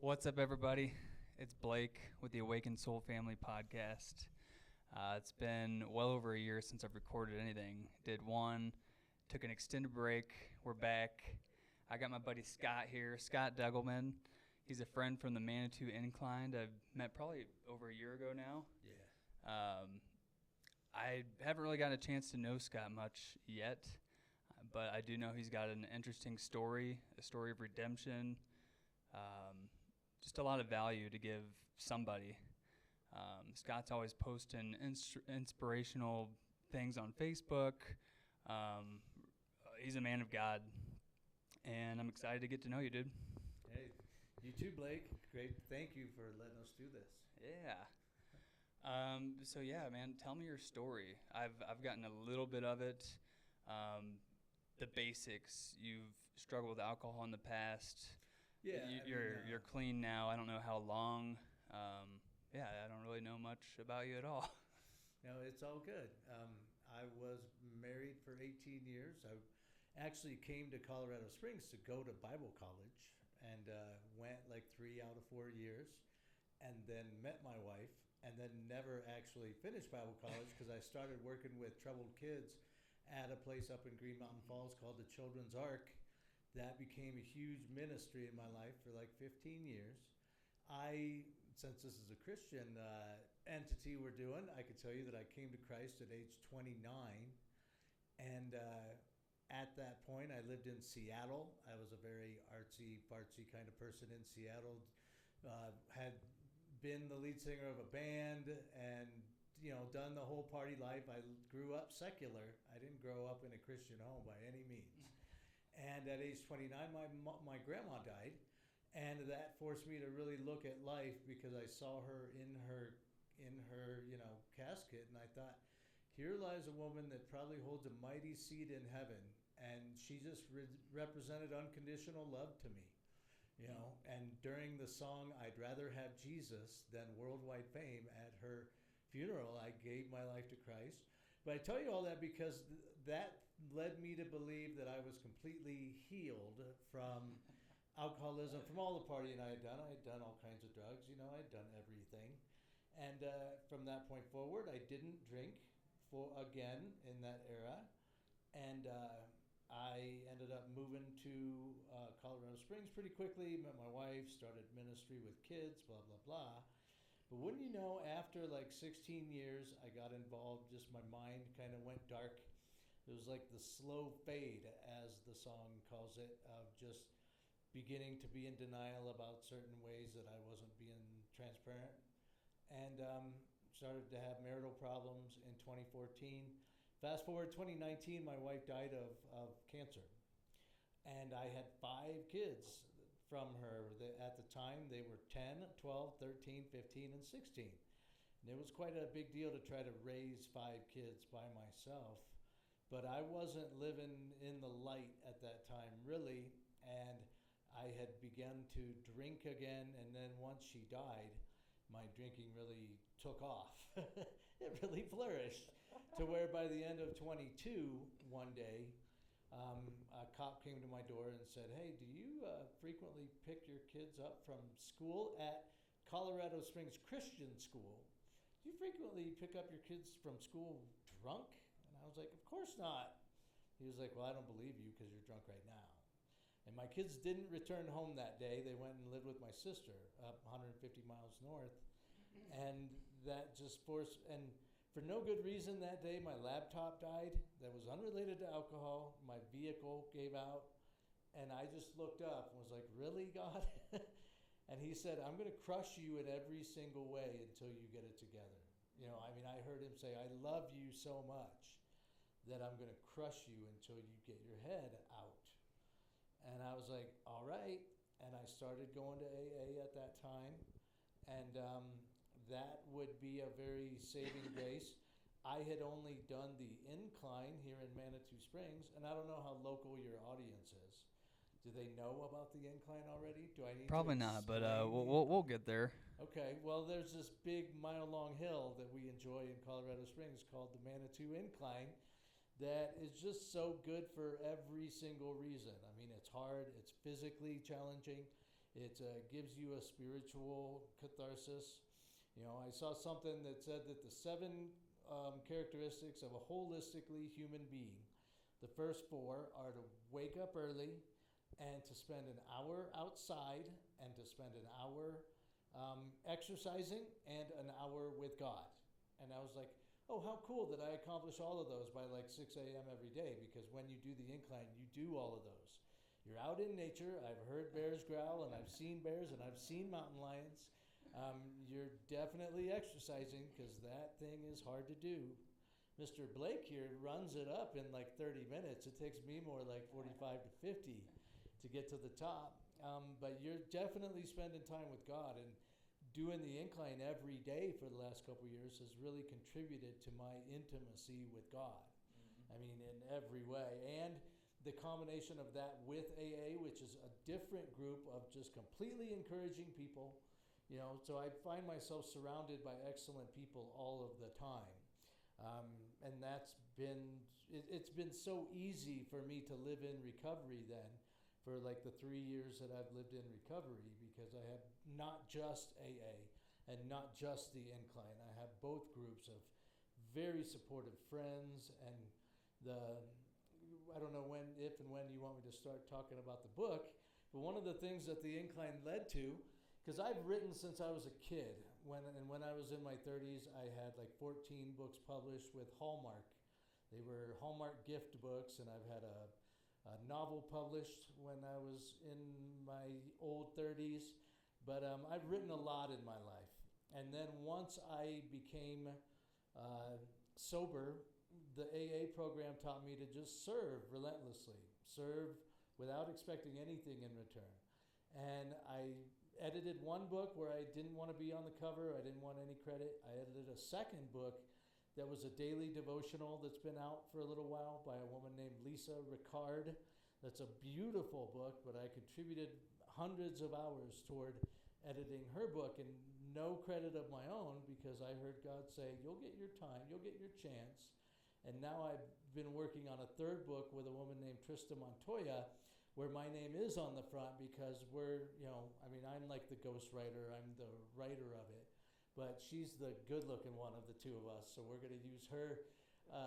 What's up, everybody? It's Blake with the Awakened Soul Family podcast. It's been well over a year since I've recorded anything. Did one, took an extended break. We're back. I got my buddy Scott here, Scott Degelman. He's a friend from the Manitou Incline. I've met probably over a year ago now. Yeah. I haven't really gotten a chance to know Scott much yet, but I do know he's got an interesting story, a story of redemption. Just a lot of value to give somebody. Scott's always posting inspirational things on Facebook. He's a man of God, and I'm excited to get to know you, dude. Hey, you too, Blake. Great. Thank you for letting us do this. Yeah. So yeah, man, tell me your story. I've gotten a little bit of it. The basics. You've struggled with alcohol in the past. Yeah, You're clean now. I don't know how long. I don't really know much about you at all. No, it's all good. I was married for 18 years. I actually came to Colorado Springs to go to Bible college and went like 3 out of 4 years, and then met my wife, and then never actually finished Bible college because I started working with troubled kids at a place up in Green Mountain Falls called the Children's Ark. That became a huge ministry in my life for like 15 years. Since this is a Christian entity we're doing, I could tell you that I came to Christ at age 29. And at that point, I lived in Seattle. I was a very artsy-fartsy kind of person in Seattle. Had been the lead singer of a band and, done the whole party life. I grew up secular. I didn't grow up in a Christian home by any means. And at age 29, my grandma died, and that forced me to really look at life because I saw her in her casket, and I thought, here lies a woman that probably holds a mighty seat in heaven, and she just represented unconditional love to me, And during the song "I'd Rather Have Jesus Than Worldwide Fame" at her funeral, I gave my life to Christ. But I tell you all that because that led me to believe that I was completely healed from alcoholism, from all the partying I had done. I had done all kinds of drugs, I had done everything. And from that point forward, I didn't drink again in that era. And I ended up moving to Colorado Springs pretty quickly, met my wife, started ministry with kids, blah, blah, blah. But wouldn't you know, after like 16 years, I got involved, just my mind kind of went dark. It was like the slow fade, as the song calls it, of just beginning to be in denial about certain ways that I wasn't being transparent. And started to have marital problems in 2014. Fast forward 2019, my wife died of cancer. And I had 5 kids from her. At the time, they were 10, 12, 13, 15, and 16. And it was quite a big deal to try to raise 5 kids by myself. But I wasn't living in the light at that time, really. And I had begun to drink again. And then once she died, my drinking really took off. It really flourished to where by the end of 22, one day, a cop came to my door and said, "Hey, do you frequently pick your kids up from school at Colorado Springs Christian School? Do you frequently pick up your kids from school drunk?" And I was like, "Of course not." He was like, "Well, I don't believe you because you're drunk right now." And my kids didn't return home that day. They went and lived with my sister up 150 miles north. And that just forced, and for no good reason that day, my laptop died. That was unrelated to alcohol. My vehicle gave out. And I just looked up and was like, "Really, God?" And he said, "I'm going to crush you in every single way until you get it together." I heard him say, "I love you so much that I'm going to crush you until you get your head out." And I was like, "All right." And I started going to AA at that time. And that would be a very saving grace. I had only done the incline here in Manitou Springs, and I don't know how local your audience is. Do they know about the incline already? Do I need Probably to not, but explain we'll get there. Okay, well, there's this big mile-long hill that we enjoy in Colorado Springs called the Manitou Incline that is just so good for every single reason. It's hard, it's physically challenging, It gives you a spiritual catharsis. I saw something that said that the 7 characteristics of a holistically human being, the first 4 are to wake up early and to spend an hour outside and to spend an hour exercising and an hour with God. And I was like, oh, how cool that I accomplish all of those by like 6 a.m. every day, because when you do the incline, you do all of those. You're out in nature. I've heard bears growl, and I've seen bears, and I've seen mountain lions. You're definitely exercising, because that thing is hard to do. Mr. Blake here runs it up in like 30 minutes. It takes me more like 45 to 50 to get to the top. But you're definitely spending time with God, and doing the incline every day for the last couple of years has really contributed to my intimacy with God. I mean, in every way. And the combination of that with AA, which is a different group of just completely encouraging people, so I find myself surrounded by excellent people all of the time. And it's been so easy for me to live in recovery then, for like the 3 years that I've lived in recovery, because I have not just AA and not just the incline. I have both groups of very supportive friends, and I don't know if and when you want me to start talking about the book, but one of the things that the incline led to, because I've written since I was a kid. When I was in my 30s, I had like 14 books published with Hallmark. They were Hallmark gift books, and I've had a novel published when I was in my old 30s. But I've written a lot in my life. And then once I became sober, the AA program taught me to just serve relentlessly, serve without expecting anything in return. And I edited one book where I didn't want to be on the cover. I didn't want any credit. I edited a second book that was a daily devotional that's been out for a little while by a woman named Lisa Ricard. That's a beautiful book, but I contributed hundreds of hours toward editing her book, and no credit of my own, because I heard God say, you'll get your time, you'll get your chance. And now I've been working on a third book with a woman named Trista Montoya, where my name is on the front, because I'm like the ghostwriter, I'm the writer of it. But she's the good-looking one of the two of us, so we're going to use her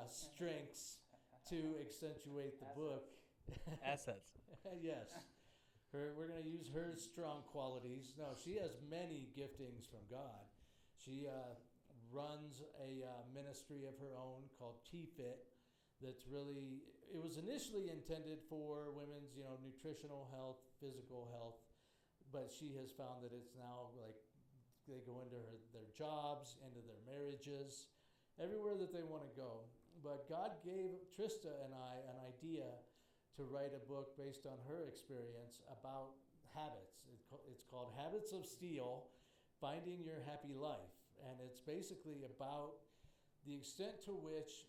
strengths to accentuate the book. Assets. Yes. We're going to use her strong qualities. No, she has many giftings from God. She runs a ministry of her own called T-Fit. That's really, it was initially intended for women's, nutritional health, physical health, but she has found that it's now like they go into their jobs, into their marriages, everywhere that they want to go. But God gave Trista and I an idea to write a book based on her experience about habits. It's called Habits of Steel, Finding Your Happy Life. And it's basically about the extent to which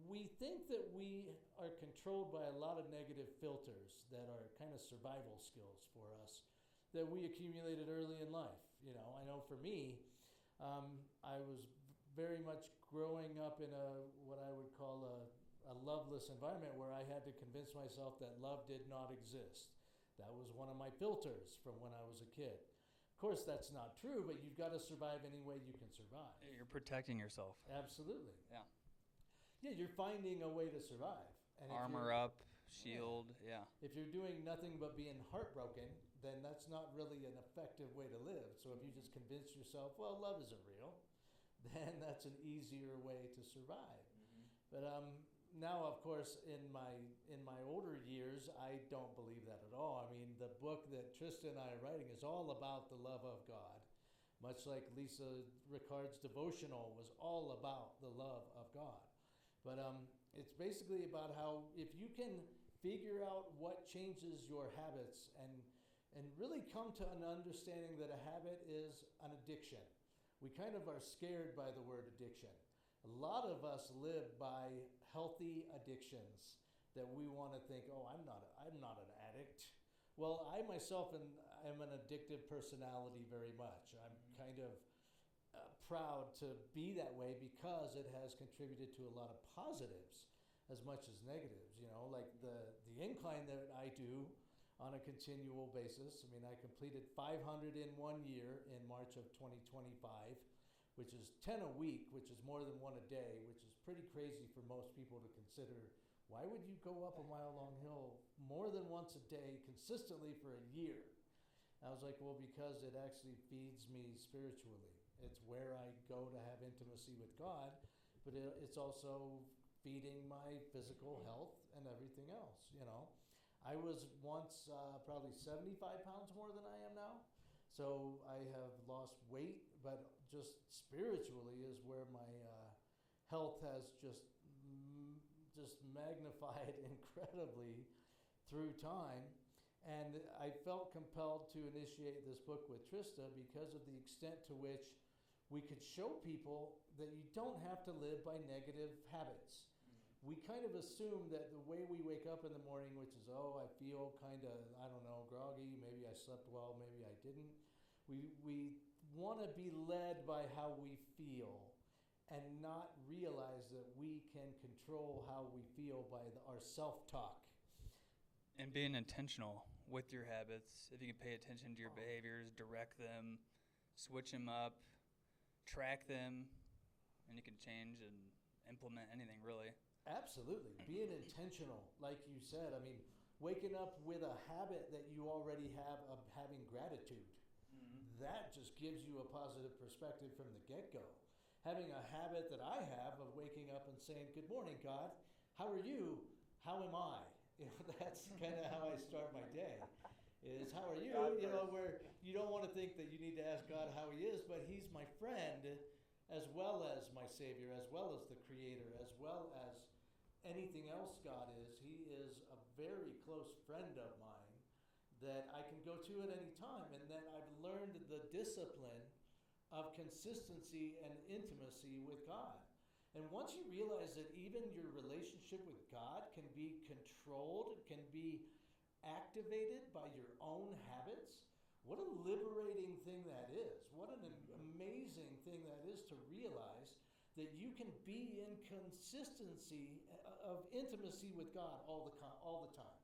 we think that we are controlled by a lot of negative filters that are kind of survival skills for us that we accumulated early in life. I know for me, I was very much growing up in what I would call a loveless environment, where I had to convince myself that love did not exist. That was one of my filters from when I was a kid. Of course, that's not true, but you've got to survive any way you can survive. You're protecting yourself. Absolutely. Yeah. Yeah, you're finding a way to survive. And armor up, shield, yeah. If you're doing nothing but being heartbroken, then that's not really an effective way to live. So if you just convince yourself, well, love isn't real, then that's an easier way to survive. Mm-hmm. But now, of course, in my older years, I don't believe that at all. I mean, the book that Trista and I are writing is all about the love of God, much like Lisa Ricard's devotional was all about the love of God. But it's basically about how if you can figure out what changes your habits and really come to an understanding that a habit is an addiction. We kind of are scared by the word addiction. A lot of us live by healthy addictions that we want to think, oh, I'm not an addict. Well, I myself am an addictive personality very much. I'm kind of proud to be that way because it has contributed to a lot of positives as much as negatives. Like the incline that I do, on a continual basis. I mean, I completed 500 in 1 year in March of 2025, which is 10 a week, which is more than one a day, which is pretty crazy for most people to consider. Why would you go up a mile-long hill more than once a day consistently for a year? I was like, well, because it actually feeds me spiritually. It's where I go to have intimacy with God, but it's also feeding my physical health and everything else, you know. I was once probably 75 pounds more than I am now. So I have lost weight, but just spiritually is where my health has just magnified incredibly through time. And I felt compelled to initiate this book with Trista because of the extent to which we could show people that you don't have to live by negative habits. We kind of assume that the way we wake up in the morning, which is, oh, I feel kind of, I don't know, groggy, maybe I slept well, maybe I didn't. We want to be led by how we feel and not realize that we can control how we feel by our self-talk. And being intentional with your habits, if you can pay attention to your behaviors, direct them, switch them up, track them, and you can change and implement anything, really. Absolutely. Being intentional, like you said. I mean, waking up with a habit that you already have of having gratitude. That just gives you a positive perspective from the get-go. Having a habit that I have of waking up and saying, good morning, God. How are you? How am I? You know, that's kind of how I start my day. Is how are you? You know, where you don't want to think that you need to ask God how he is, but he's my friend as well as my Savior, as well as the Creator, as well as anything else God is. He is a very close friend of mine that I can go to at any time. And then I've learned the discipline of consistency and intimacy with God. And once you realize that even your relationship with God can be controlled, can be activated by your own habits, what a liberating thing that is. What an amazing thing that is to realize that you can be in consistency of intimacy with God all the time.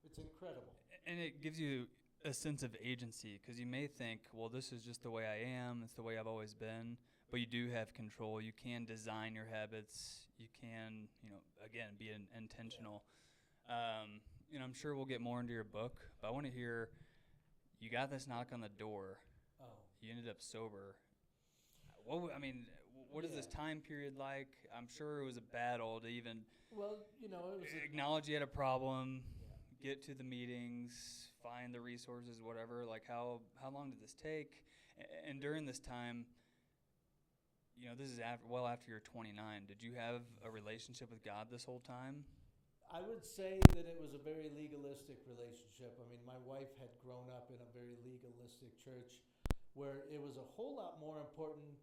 It's incredible. And it gives you a sense of agency, because you may think, well, this is just the way I am, it's the way I've always been, but you do have control. You can design your habits. You can, again, be intentional. Yeah. I'm sure we'll get more into your book, but I want to hear, you got this knock on the door. Oh. You ended up sober. What is this time period like? I'm sure it was a battle to even it was acknowledge you had a problem, get to the meetings, find the resources, whatever. Like, how long did this take? And during this time, this is after you're 29. Did you have a relationship with God this whole time? I would say that it was a very legalistic relationship. I mean, my wife had grown up in a very legalistic church where it was a whole lot more important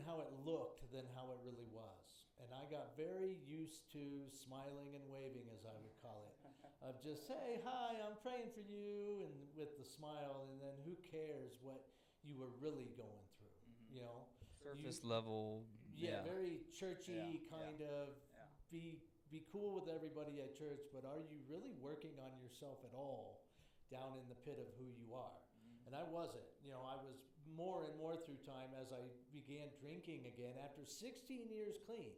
how it looked than how it really was. And I got very used to smiling and waving, as I would call it, of just, hey, hi, I'm praying for you, and with the smile, and then who cares what you were really going through, Surface level. Yeah, very churchy kind of, be cool with everybody at church, but are you really working on yourself at all down in the pit of who you are? And I wasn't. I was more and more through time as I began drinking again after 16 years clean.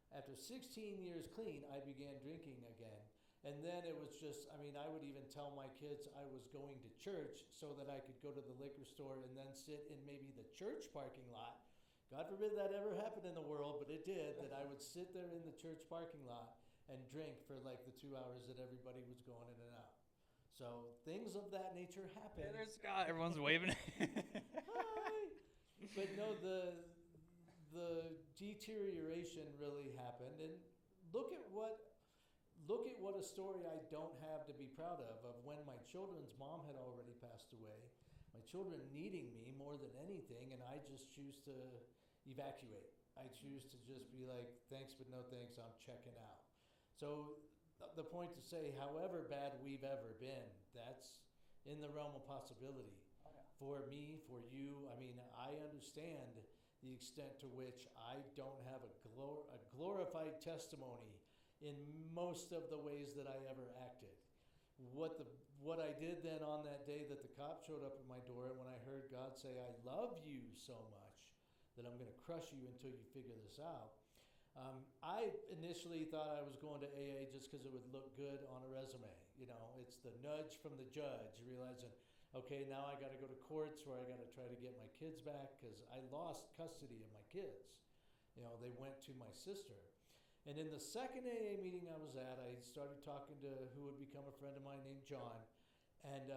After 16 years clean, I began drinking again. And then it was just, I would even tell my kids I was going to church so that I could go to the liquor store and then sit in maybe the church parking lot. God forbid that ever happened in the world, but it did, that I would sit there in the church parking lot and drink for like the 2 hours that everybody was going in and out. So things of that nature happen. Yeah, there's Scott. Everyone's waving. Hi. But no, the deterioration really happened. And look at what a story I don't have to be proud of when my children's mom had already passed away. My children needing me more than anything, and I just choose to evacuate. I choose to just be like, thanks, but no thanks, I'm checking out. So the point to say, however bad we've ever been, that's in the realm of possibility. For me, for you. I understand the extent to which I don't have a glorified testimony in most of the ways that I ever acted. What I did then on that day that the cop showed up at my door, and when I heard God say, "I love you so much that I'm going to crush you until you figure this out," I initially thought I was going to AA just because it would look good on a resume. It's the nudge from the judge, realizing, okay, now I got to go to courts where I got to try to get my kids back because I lost custody of my kids. They went to my sister. And in the second AA meeting I was at, I started talking to who would become a friend of mine named John. And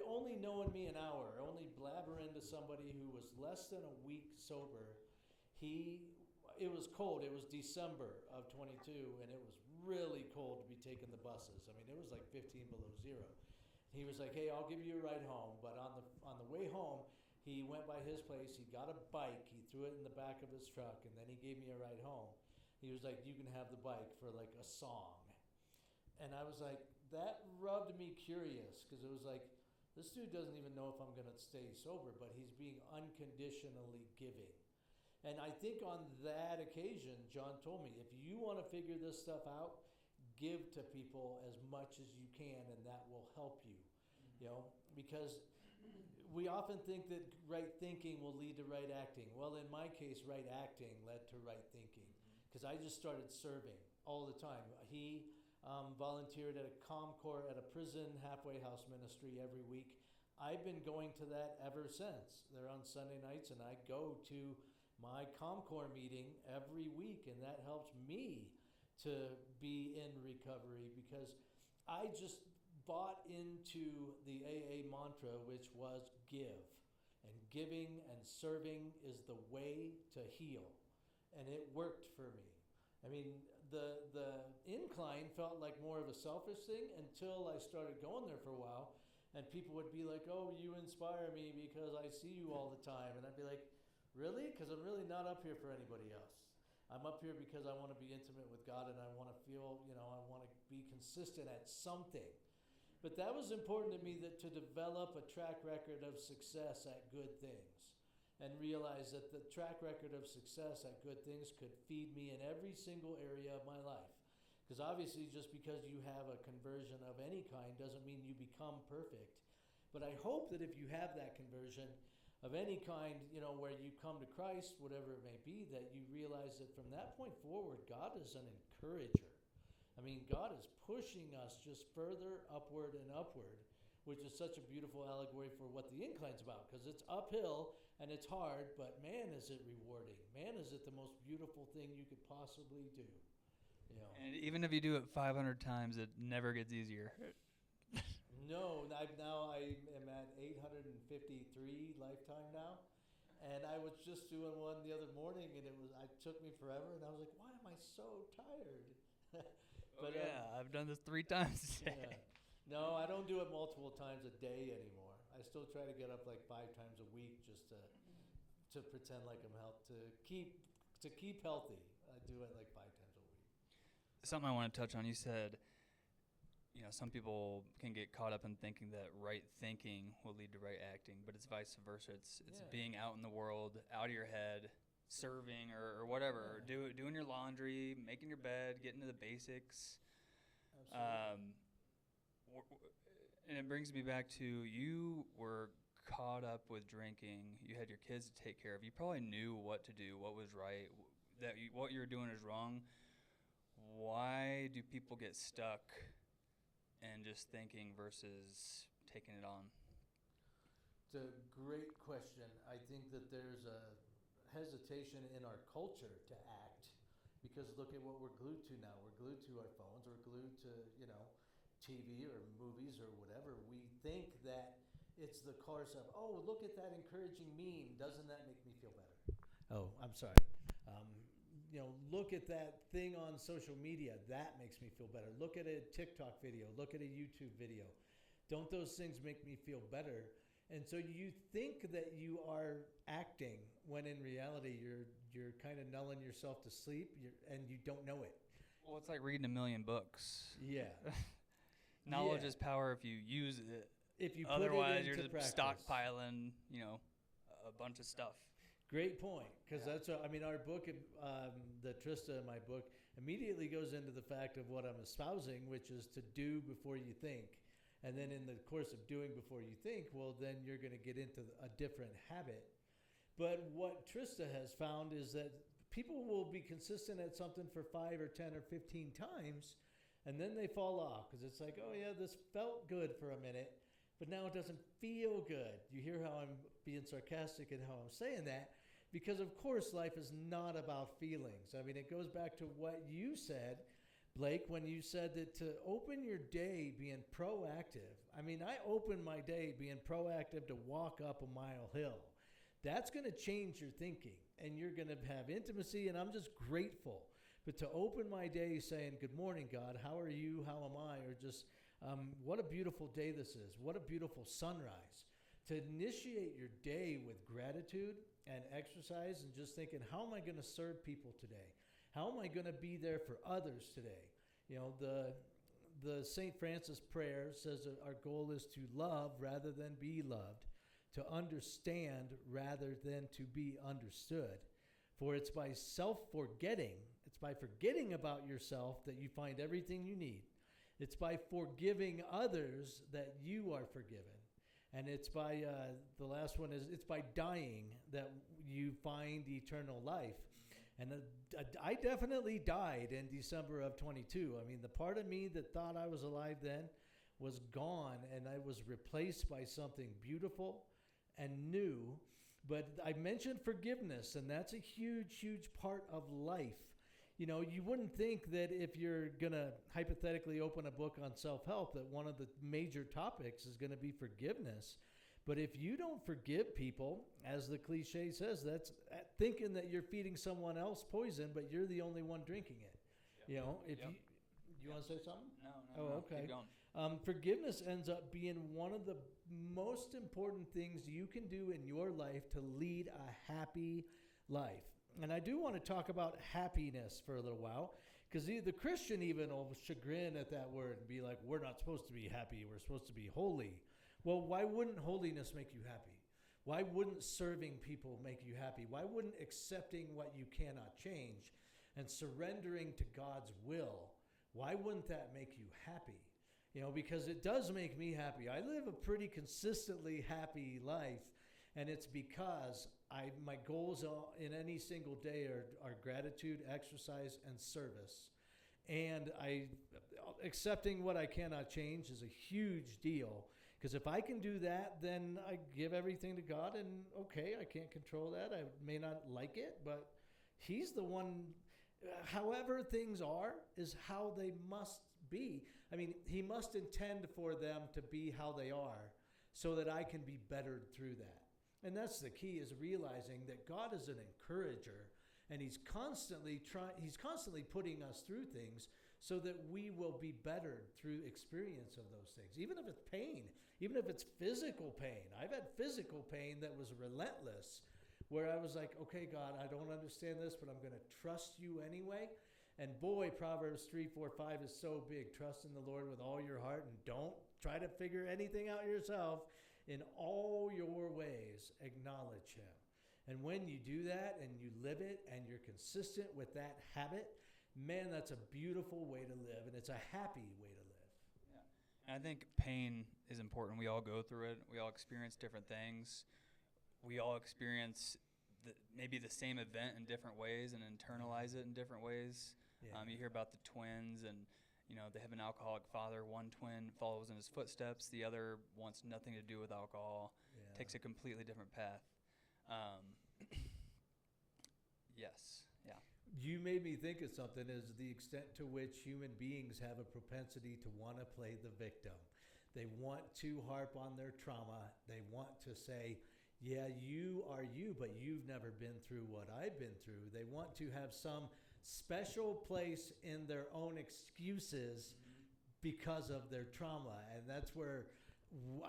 only knowing me an hour, only blabbering to somebody who was less than a week sober, it was cold. It was December of 22, and it was really cold to be taking the buses. I mean, it was like 15 below zero. He was like, "Hey, I'll give you a ride home." But on the way home, he went by his place. He got a bike. He threw it in the back of his truck, and then he gave me a ride home. He was like, "You can have the bike for like a song." And I was like, that rubbed me curious, because it was like, this dude doesn't even know if I'm going to stay sober, but he's being unconditionally giving. And I think on that occasion, John told me, if you want to figure this stuff out, give to people as much as you can, and that will help you. Because we often think that right thinking will lead to right acting. Well, in my case, right acting led to right thinking, because I just started serving all the time. He volunteered at a ComCorps at a prison halfway house ministry every week. I've been going to that ever since. They're on Sunday nights, and I go to my ComCorps meeting every week, and that helps me to be in recovery, because I just bought into the AA mantra, which was give. And giving and serving is the way to heal. And it worked for me. I mean, the incline felt like more of a selfish thing until I started going there for a while, and people would be like, "Oh, you inspire me because I see you all the time." And I'd be like, "Really? Because I'm really not up here for anybody else. I'm up here because I want to be intimate with God, and I want to feel, I want to be consistent at something." But that was important to me, that to develop a track record of success at good things, and realize that the track record of success at good things could feed me in every single area of my life. Because obviously, just because you have a conversion of any kind doesn't mean you become perfect. But I hope that if you have that conversion of any kind, where you come to Christ, whatever it may be, that you realize that from that point forward, God is an encourager. I mean, God is pushing us just further upward and upward, which is such a beautiful allegory for what the incline's about, because it's uphill and it's hard, but man, is it rewarding. Man, is it the most beautiful thing you could possibly do. And even if you do it 500 times, it never gets easier. No, I am at 853 lifetime now, and I was just doing one the other morning, and it took me forever, and I was like, why am I so tired? But I've done this 3 times today. Yeah. No, I don't do it multiple times a day anymore. I still try to get up like 5 times a week just to pretend like I'm healthy, to keep healthy. I do it like 5 times a week. Something I want to touch on, you said, some people can get caught up in thinking that right thinking will lead to right acting, but it's vice versa. It's being out in the world, out of your head, serving or whatever, doing your laundry, making your bed, getting to the basics. Absolutely. And it brings me back to, you were caught up with drinking. You had your kids to take care of. You probably knew what to do, what was right, what you were doing is wrong. Why do people get stuck and just thinking versus taking it on? It's a great question. I think that there's a hesitation in our culture to act, because look at what we're glued to now. We're glued to our phones. We're glued to, TV or movies or whatever. We think that it's the course of, oh, look at that encouraging meme. Doesn't that make me feel better? Oh, I'm sorry. Look at that thing on social media. That makes me feel better. Look at a TikTok video. Look at a YouTube video. Don't those things make me feel better? And so you think that you are acting when in reality you're kind of nulling yourself to sleep, and you don't know it. Well, it's like reading a million books. Yeah. Knowledge is power if you use it. If you Otherwise, put it into you're just practice. stockpiling, a bunch of stuff. Great point, because that's our book, the Trista in my book, immediately goes into the fact of what I'm espousing, which is to do before you think. And then in the course of doing before you think, well, then you're going to get into a different habit. But what Trista has found is that people will be consistent at something for 5 or 10 or 15 times, and then they fall off because it's like, oh yeah, this felt good for a minute, but now it doesn't feel good. You hear how I'm being sarcastic and how I'm saying that, because of course life is not about feelings. I mean, it goes back to what you said, Blake, when you said that to open your day being proactive. I mean, I open my day being proactive to walk up a mile hill. That's going to change your thinking, and you're going to have intimacy, and I'm just grateful. But to open my day saying, good morning, God, how are you, how am I, or just what a beautiful day this is, what a beautiful sunrise. To initiate your day with gratitude and exercise and just thinking, how am I going to serve people today? How am I going to be there for others today? You know, the St. Francis prayer says that our goal is to love rather than be loved, to understand rather than to be understood. For it's by self-forgetting, it's by forgetting about yourself that you find everything you need. It's by forgiving others that you are forgiven. And it's by, the last one is, it's by dying that you find eternal life. And I definitely died in December of 22. I mean, the part of me that thought I was alive then was gone, and I was replaced by something beautiful and new. But I mentioned forgiveness, and that's a huge, huge part of life. You know, you wouldn't think that if you're going to hypothetically open a book on self-help that one of the major topics is going to be forgiveness. But if you don't forgive people, as the cliche says, that's thinking that you're feeding someone else poison, but you're the only one drinking it. Yep. You know, if you want to say something? No. Okay. Keep going. Forgiveness ends up being one of the most important things you can do in your life to lead a happy life. And I do want to talk about happiness for a little while, because the Christian even will chagrin at that word and be like, we're not supposed to be happy, we're supposed to be holy. Well, why wouldn't holiness make you happy? Why wouldn't serving people make you happy? Why wouldn't accepting what you cannot change and surrendering to God's will, why wouldn't that make you happy? You know, because it does make me happy. I live a pretty consistently happy life, and it's because my goals in any single day are gratitude, exercise, and service. And accepting what I cannot change is a huge deal. Because if I can do that, then I give everything to God, and okay, I can't control that. I may not like it, but He's the one. However things are is how they must be. I mean, He must intend for them to be how they are so that I can be bettered through that. And that's the key, is realizing that God is an encourager, and He's constantly putting us through things so that we will be bettered through experience of those things. Even if it's pain, even if it's physical pain. I've had physical pain that was relentless, where I was like, okay, God, I don't understand this, but I'm going to trust you anyway. And boy, Proverbs 3, 4, 5 is so big. Trust in the Lord with all your heart, and don't try to figure anything out yourself. In all your ways, acknowledge Him. And when you do that and you live it and you're consistent with that habit, man, that's a beautiful way to live, and it's a happy way to live. Yeah. And I think pain is important. We all go through it. We all experience different things. We all experience maybe the same event in different ways and internalize it in different ways. Yeah. You hear about the twins, and you know, they have an alcoholic father. One twin follows in his footsteps. The other wants nothing to do with alcohol, takes a completely different path. Yes, yeah. You made me think of something, is the extent to which human beings have a propensity to want to play the victim. They want to harp on their trauma. They want to say, yeah, you are you, but you've never been through what I've been through. They want to have some special place in their own excuses because of their trauma. And that's where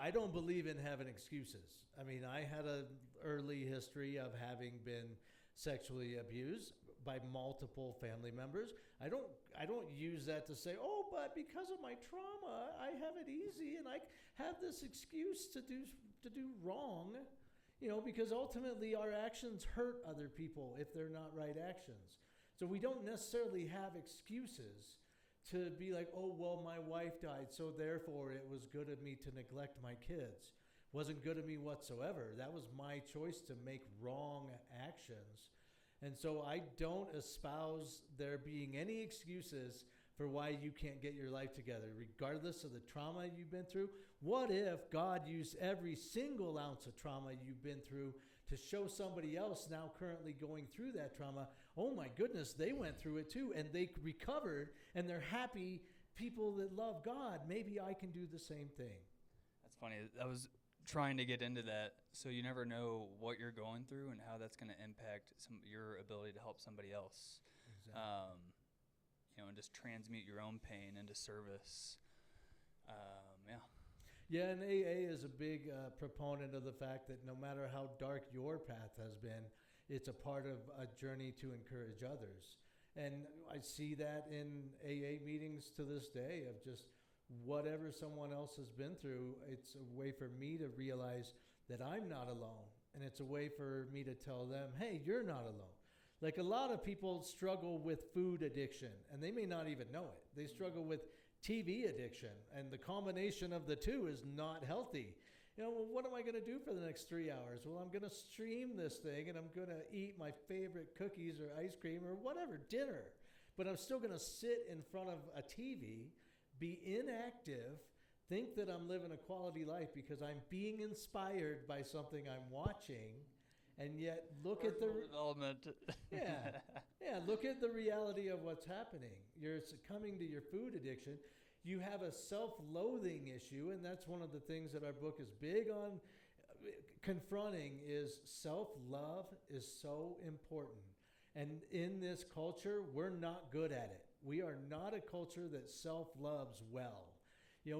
I don't believe in having excuses. I mean, I had an early history of having been sexually abused by multiple family members. I don't use that to say, oh, but because of my trauma, I have it easy and I have this excuse to do wrong. You know, because ultimately our actions hurt other people if they're not right actions. So we don't necessarily have excuses to be like, oh, well, my wife died, so therefore it was good of me to neglect my kids. Wasn't good of me whatsoever. That was my choice to make wrong actions. And so I don't espouse there being any excuses for why you can't get your life together, regardless of the trauma you've been through. What if God used every single ounce of trauma you've been through to show somebody else now currently going through that trauma, oh my goodness, they went through it too, and they recovered, and they're happy people that love God. Maybe I can do the same thing. That's funny. I was trying to get into that. So you never know what you're going through and how that's going to impact your ability to help somebody else. Exactly. And just transmute your own pain into service. Yeah, and AA is a big proponent of the fact that no matter how dark your path has been, it's a part of a journey to encourage others. And I see that in AA meetings to this day of just whatever someone else has been through, it's a way for me to realize that I'm not alone. And it's a way for me to tell them, hey, you're not alone. Like a lot of people struggle with food addiction, and they may not even know it. They struggle with TV addiction, and the combination of the two is not healthy. Well, what am I going to do for the next 3 hours? Well, I'm going to stream this thing, and I'm going to eat my favorite cookies or ice cream or whatever, dinner. But I'm still going to sit in front of a TV, be inactive, think that I'm living a quality life because I'm being inspired by something I'm watching, and yet look at the development. Look at the reality of what's happening. You're succumbing to your food addiction. You have a self-loathing issue, and that's one of the things that our book is big on confronting. Is self-love is so important, and in this culture, we're not good at it. We are not a culture that self-loves well.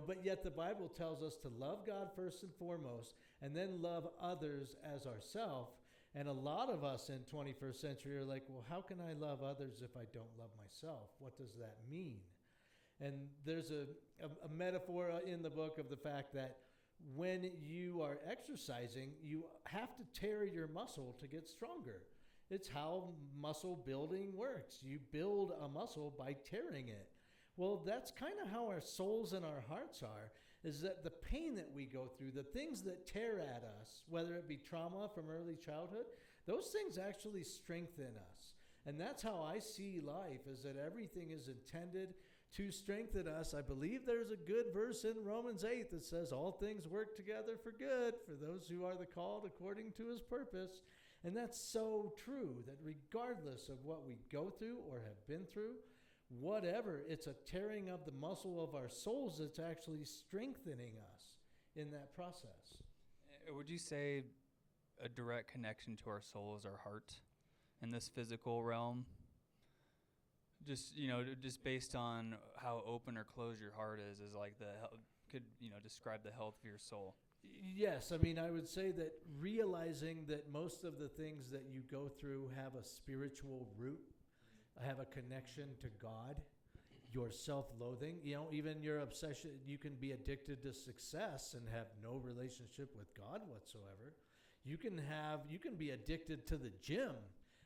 But yet the Bible tells us to love God first and foremost, and then love others as ourselves. And a lot of us in 21st century are like, well, how can I love others if I don't love myself? What does that mean? And there's a metaphor in the book of the fact that when you are exercising, you have to tear your muscle to get stronger. It's how muscle building works. You build a muscle by tearing it. Well, that's kind of how our souls and our hearts are, is that the pain that we go through, the things that tear at us, whether it be trauma from early childhood, those things actually strengthen us. And that's how I see life, is that everything is intended to strengthen us. I believe there's a good verse in Romans 8 that says all things work together for good for those who are the called according to his purpose. And that's so true, that regardless of what we go through or have been through, whatever, it's a tearing of the muscle of our souls that's actually strengthening us in that process. Would you say a direct connection to our soul is our heart in this physical realm? Just based on how open or closed your heart is like could describe the health of your soul. Yes, I would say that realizing that most of the things that you go through have a spiritual root, have a connection to God, your self-loathing, even your obsession. You can be addicted to success and have no relationship with God whatsoever. You can be addicted to the gym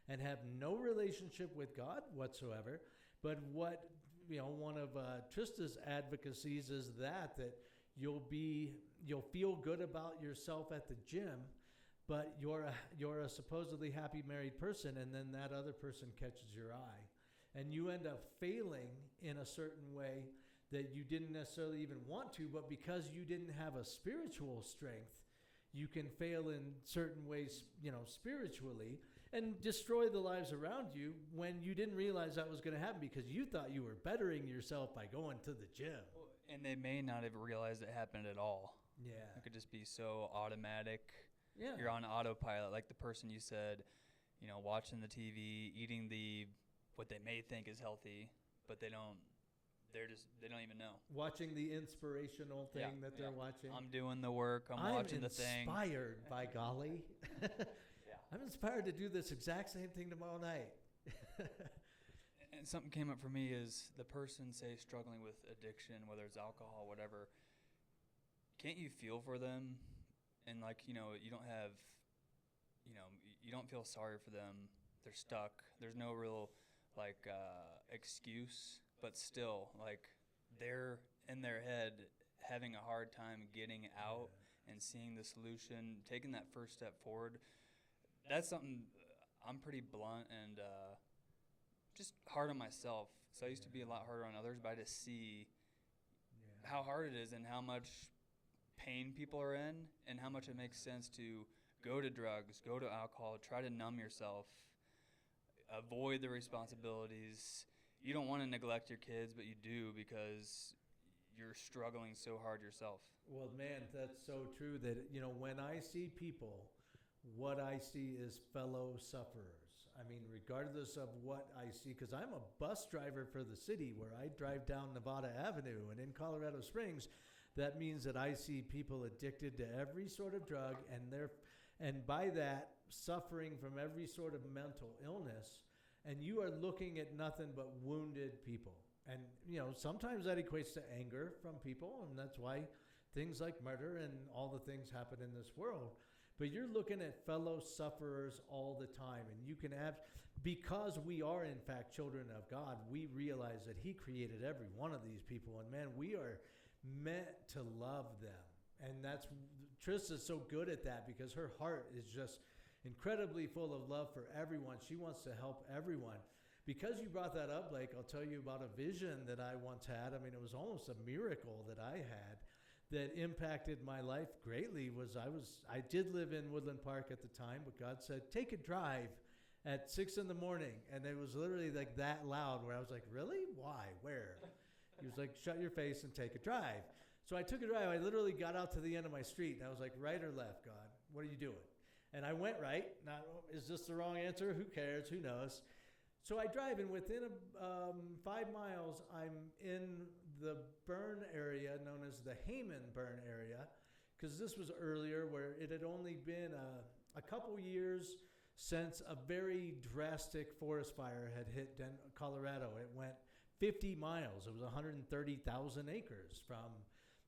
and have no relationship with God whatsoever. But what, one of Trista's advocacies is that you'll feel good about yourself at the gym, but you're a supposedly happy married person, and then that other person catches your eye. And you end up failing in a certain way that you didn't necessarily even want to, but because you didn't have a spiritual strength, you can fail in certain ways, spiritually, and destroy the lives around you when you didn't realize that was going to happen because you thought you were bettering yourself by going to the gym. And they may not have realized it happened at all. Yeah. It could just be so automatic. Yeah. You're on autopilot, like the person you said, watching the TV, eating what they may think is healthy, but they don't even know. Watching the inspirational thing that they're watching. I'm doing the work. I'm watching the thing. I'm inspired, by golly. I'm inspired to do this exact same thing tomorrow night. And something came up for me is the person, say, struggling with addiction, whether it's alcohol, whatever. Can't you feel for them? And you don't have, you don't feel sorry for them. They're stuck. There's no real like excuse, but still, like they're in their head having a hard time getting out and seeing the solution, taking that first step forward. That's something I'm pretty blunt and just hard on myself. So I used to be a lot harder on others, but I just see how hard it is and how much pain people are in and how much it makes sense to go to drugs, go to alcohol, try to numb yourself, avoid the responsibilities. You don't want to neglect your kids, but you do because you're struggling so hard yourself. Well, man, that's so true that, when I see people, what I see is fellow sufferers. I mean, regardless of what I see, because I'm a bus driver for the city where I drive down Nevada Avenue, and in Colorado Springs, that means that I see people addicted to every sort of drug, and by that, suffering from every sort of mental illness, and you are looking at nothing but wounded people. And, sometimes that equates to anger from people, and that's why things like murder and all the things happen in this world. But you're looking at fellow sufferers all the time, and you can because we are in fact children of God, we realize that He created every one of these people, and man, we are meant to love them. And Trista's so good at that because her heart is just incredibly full of love for everyone. She wants to help everyone. Because you brought that up, Blake, I'll tell you about a vision that I once had. I mean, it was almost a miracle that I had that impacted my life greatly. I did live in Woodland Park at the time, but God said, take a drive at 6 a.m. And it was literally like that loud where I was like, really? Why? Where? He was like, shut your face and take a drive. So I took a drive. I literally got out to the end of my street, and I was like, right or left, God? What are you doing? And I went right. Not, is this the wrong answer? Who cares? Who knows? So I drive, and within 5 miles, I'm in the burn area known as the Hayman burn area, because this was earlier where it had only been a couple years since a very drastic forest fire had hit Colorado. It went 50 miles. It was 130,000 acres from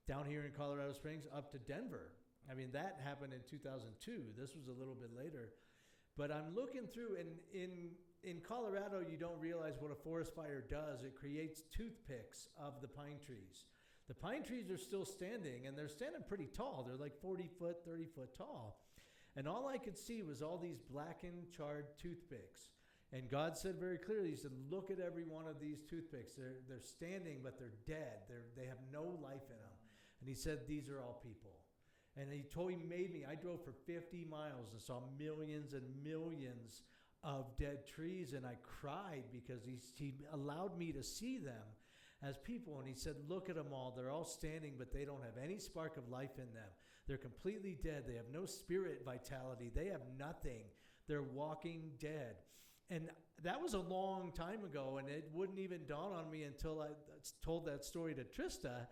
down here in Colorado Springs up to Denver. I mean, that happened in 2002. This was a little bit later. But I'm looking through, and in Colorado, you don't realize what a forest fire does. It creates toothpicks of the pine trees. The pine trees are still standing, and they're standing pretty tall. They're like 40 foot, 30 foot tall. And all I could see was all these blackened, charred toothpicks. And God said very clearly, He said, look at every one of these toothpicks. They're standing, but they're dead. They have no life in them. And He said, these are all people. And He made me, I drove for 50 miles and saw millions and millions of dead trees, and I cried because he allowed me to see them as people. And He said, look at them all. They're all standing, but they don't have any spark of life in them. They're completely dead. They have no spirit vitality. They have nothing. They're walking dead. And that was a long time ago, and it wouldn't even dawn on me until I told that story to Trista.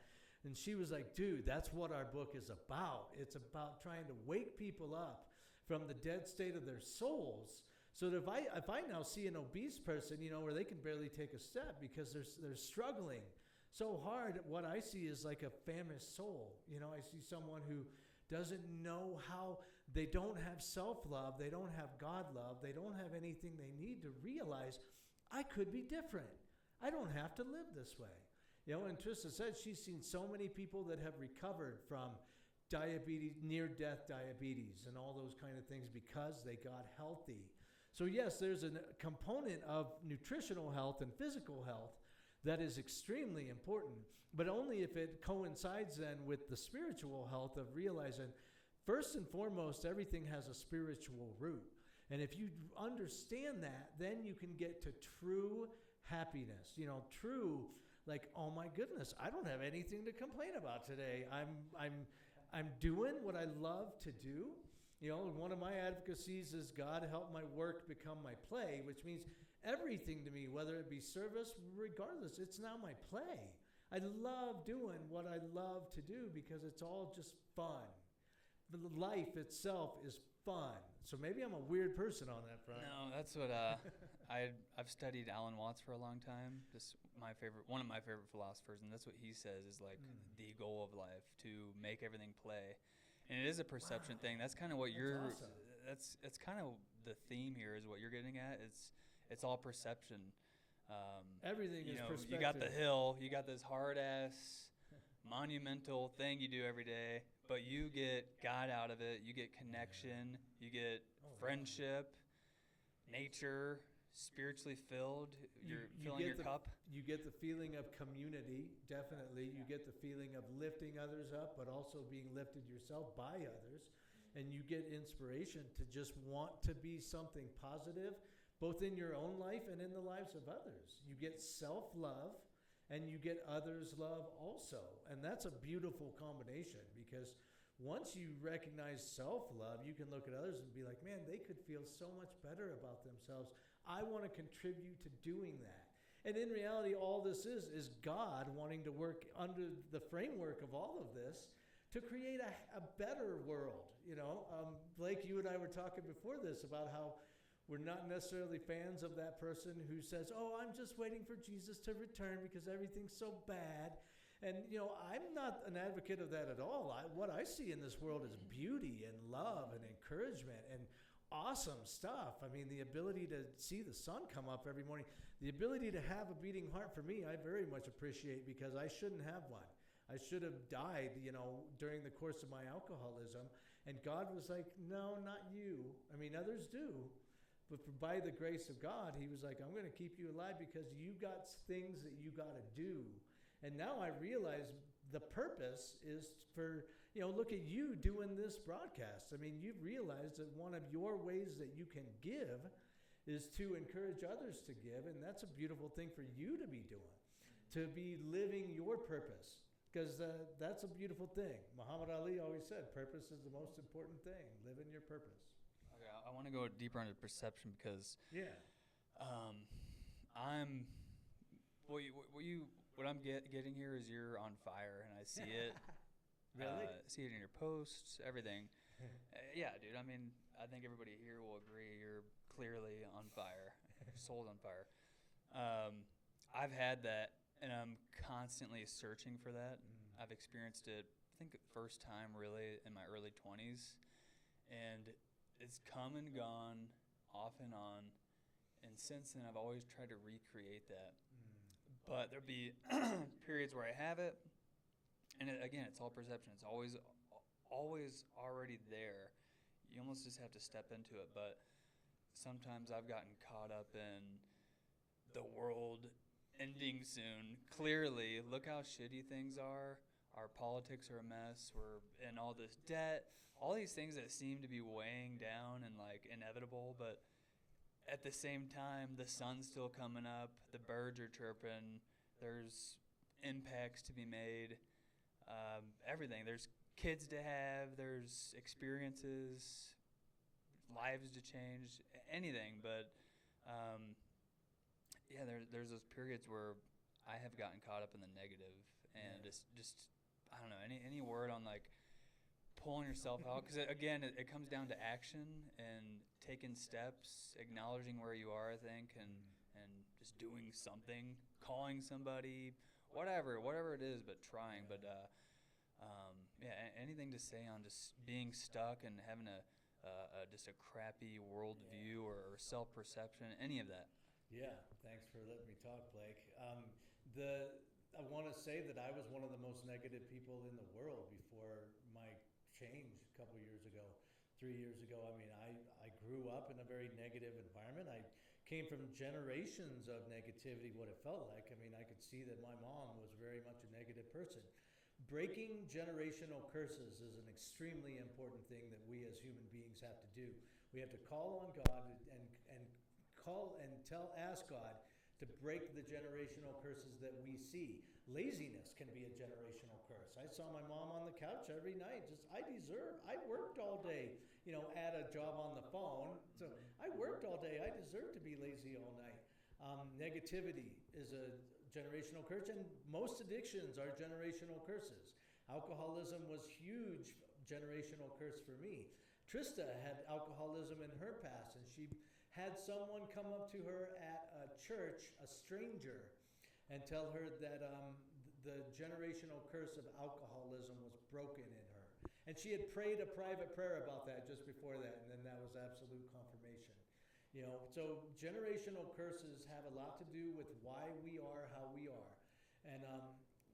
And she was like, dude, that's what our book is about. It's about trying to wake people up from the dead state of their souls. So that if I now see an obese person, where they can barely take a step because they're struggling so hard, what I see is like a famished soul. I see someone who doesn't know how, they don't have self-love, they don't have God love, they don't have anything they need to realize, I could be different. I don't have to live this way. And Trista said she's seen so many people that have recovered from diabetes, near-death diabetes, and all those kind of things because they got healthy. So yes, there's a component of nutritional health and physical health that is extremely important, but only if it coincides then with the spiritual health of realizing, first and foremost, everything has a spiritual root. And if you understand that, then you can get to true happiness, true, like, oh my goodness, I don't have anything to complain about today. I'm doing what I love to do. One of my advocacies is God help my work become my play, which means everything to me, whether it be service, regardless, it's now my play. I love doing what I love to do because it's all just fun. The life itself is fun. So maybe I'm a weird person on that front. No, that's what I've studied Alan Watts for a long time. Just one of my favorite philosophers, and that's what he says is like the goal of life, to make everything play. And it is a perception thing. That's kind of what Awesome. That's kind of the theme here is what you're getting at. It's all perception. Everything is perspective. You got the hill, you got this hard ass monumental thing you do every day, but you get God out of it. You get connection. You get friendship, nature, spiritually filled. You're filling your cup. You get the feeling of community, definitely. You get the feeling of lifting others up, but also being lifted yourself by others. And you get inspiration to just want to be something positive, both in your own life and in the lives of others. You get self-love, and you get others' love also. And that's a beautiful combination, because once you recognize self-love, you can look at others and be like, man, they could feel so much better about themselves. I want to contribute to doing that. And in reality, all this is God wanting to work under the framework of all of this to create a better world. Blake, you and I were talking before this about how we're not necessarily fans of that person who says, oh, I'm just waiting for Jesus to return because everything's so bad. And, I'm not an advocate of that at all. What I see in this world is beauty and love and encouragement and awesome stuff. I mean, the ability to see the sun come up every morning, the ability to have a beating heart for me, I very much appreciate, because I shouldn't have one. I should have died, during the course of my alcoholism. And God was like, no, not you. I mean, others do. But by the grace of God, he was like, I'm going to keep you alive because you got things that you got to do. And now I realize the purpose is for, look at you doing this broadcast. I mean, you've realized that one of your ways that you can give is to encourage others to give. And that's a beautiful thing for you to be doing, to be living your purpose. Because that's a beautiful thing. Muhammad Ali always said, purpose is the most important thing. Live in your purpose. I want to go deeper into perception because what I'm getting here is you're on fire, and I see it. Really? See it in your posts, everything. Yeah, dude. I mean, I think everybody here will agree you're clearly on fire, soul's on fire. I've had that, and I'm constantly searching for that. I've experienced it, I think, first time really in my early 20s, and it's come and gone, off and on, and since then I've always tried to recreate that. But there'll be periods where I have it, and again, it's all perception. It's always already there. You almost just have to step into it. But sometimes I've gotten caught up in the world ending soon. Clearly, look how shitty things are. Our politics are a mess. We're in all this debt. All these things that seem to be weighing down and like inevitable, but at the same time, the sun's still coming up, the birds are chirping, there's impacts to be made, everything. There's kids to have, there's experiences, lives to change, anything. But there's those periods where I have gotten caught up in the negative, and just I don't know, any word on like pulling yourself out, because again, it comes down to action and taking steps, acknowledging where you are, I think, and just doing something, calling somebody, whatever it is, but trying. But anything to say on just being stuck and having just a crappy worldview or self-perception, any of that. Yeah, thanks for letting me talk, Blake. I want to say that I was one of the most negative people in the world before my change a couple years ago, 3 years ago. I mean, I grew up in a very negative environment. I came from generations of negativity, what it felt like. I mean, I could see that my mom was very much a negative person. Breaking generational curses is an extremely important thing that we as human beings have to do. We have to call on God and ask God to break the generational curses that we see. Laziness can be a generational curse. I saw my mom on the couch every night. I worked all day, at a job on the phone. So I worked all day. I deserve to be lazy all night. Negativity is a generational curse, and most addictions are generational curses. Alcoholism was huge generational curse for me. Trista had alcoholism in her past, and she had someone come up to her at a church, a stranger, and tell her that the generational curse of alcoholism was broken in her. And she had prayed a private prayer about that just before that, and then that was absolute confirmation. So generational curses have a lot to do with why we are how we are. And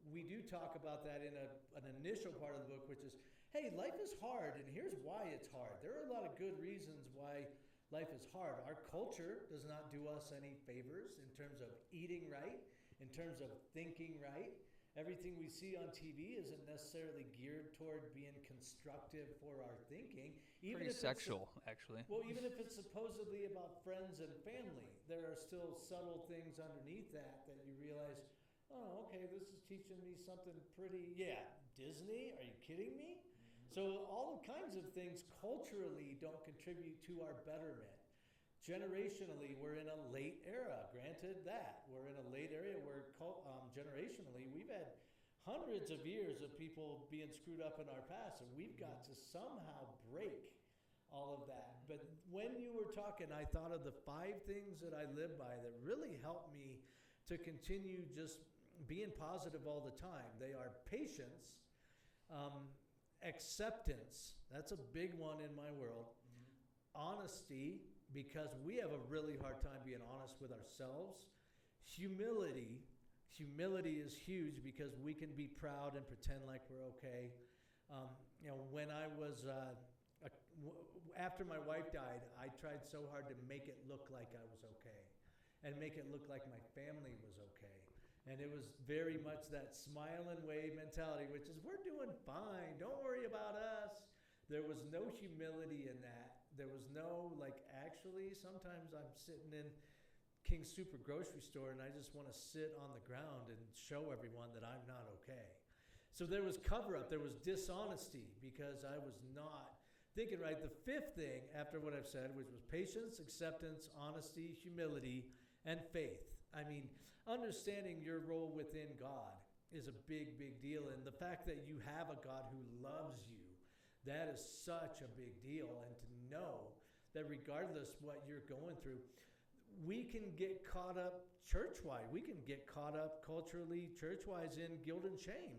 we do talk about that in an initial part of the book, which is, hey, life is hard, and here's why it's hard. There are a lot of good reasons why life is hard. Our culture does not do us any favors in terms of eating right, in terms of thinking right. Everything we see on TV isn't necessarily geared toward being constructive for our thinking. Pretty sexual, actually. Well, even if it's supposedly about friends and family, there are still subtle things underneath that you realize, oh, okay, this is teaching me something pretty, Disney? Are you kidding me? So all kinds of things culturally don't contribute to our betterment. Generationally, we're in a late era. Granted that. We're in a late era where generationally, we've had hundreds of years of people being screwed up in our past, and we've got to somehow break all of that. But when you were talking, I thought of the 5 things that I live by that really help me to continue just being positive all the time. They are patience, acceptance. That's a big one in my world. Honesty, because we have a really hard time being honest with ourselves. Humility is huge because we can be proud and pretend like we're okay. When I was, after my wife died, I tried so hard to make it look like I was okay and make it look like my family was okay. And it was very much that smile and wave mentality, which is, we're doing fine, don't worry about us. There was no humility in that. There was no, actually, sometimes I'm sitting in King's Super grocery store and I just want to sit on the ground and show everyone that I'm not okay. So there was cover-up, there was dishonesty because I was not thinking right. The 5th thing after what I've said, which was patience, acceptance, honesty, humility, and faith. I mean, understanding your role within God is a big, big deal. And the fact that you have a God who loves you, that is such a big deal. And to know that regardless what you're going through, we can get caught up church-wide. We can get caught up culturally, church-wise, in guilt and shame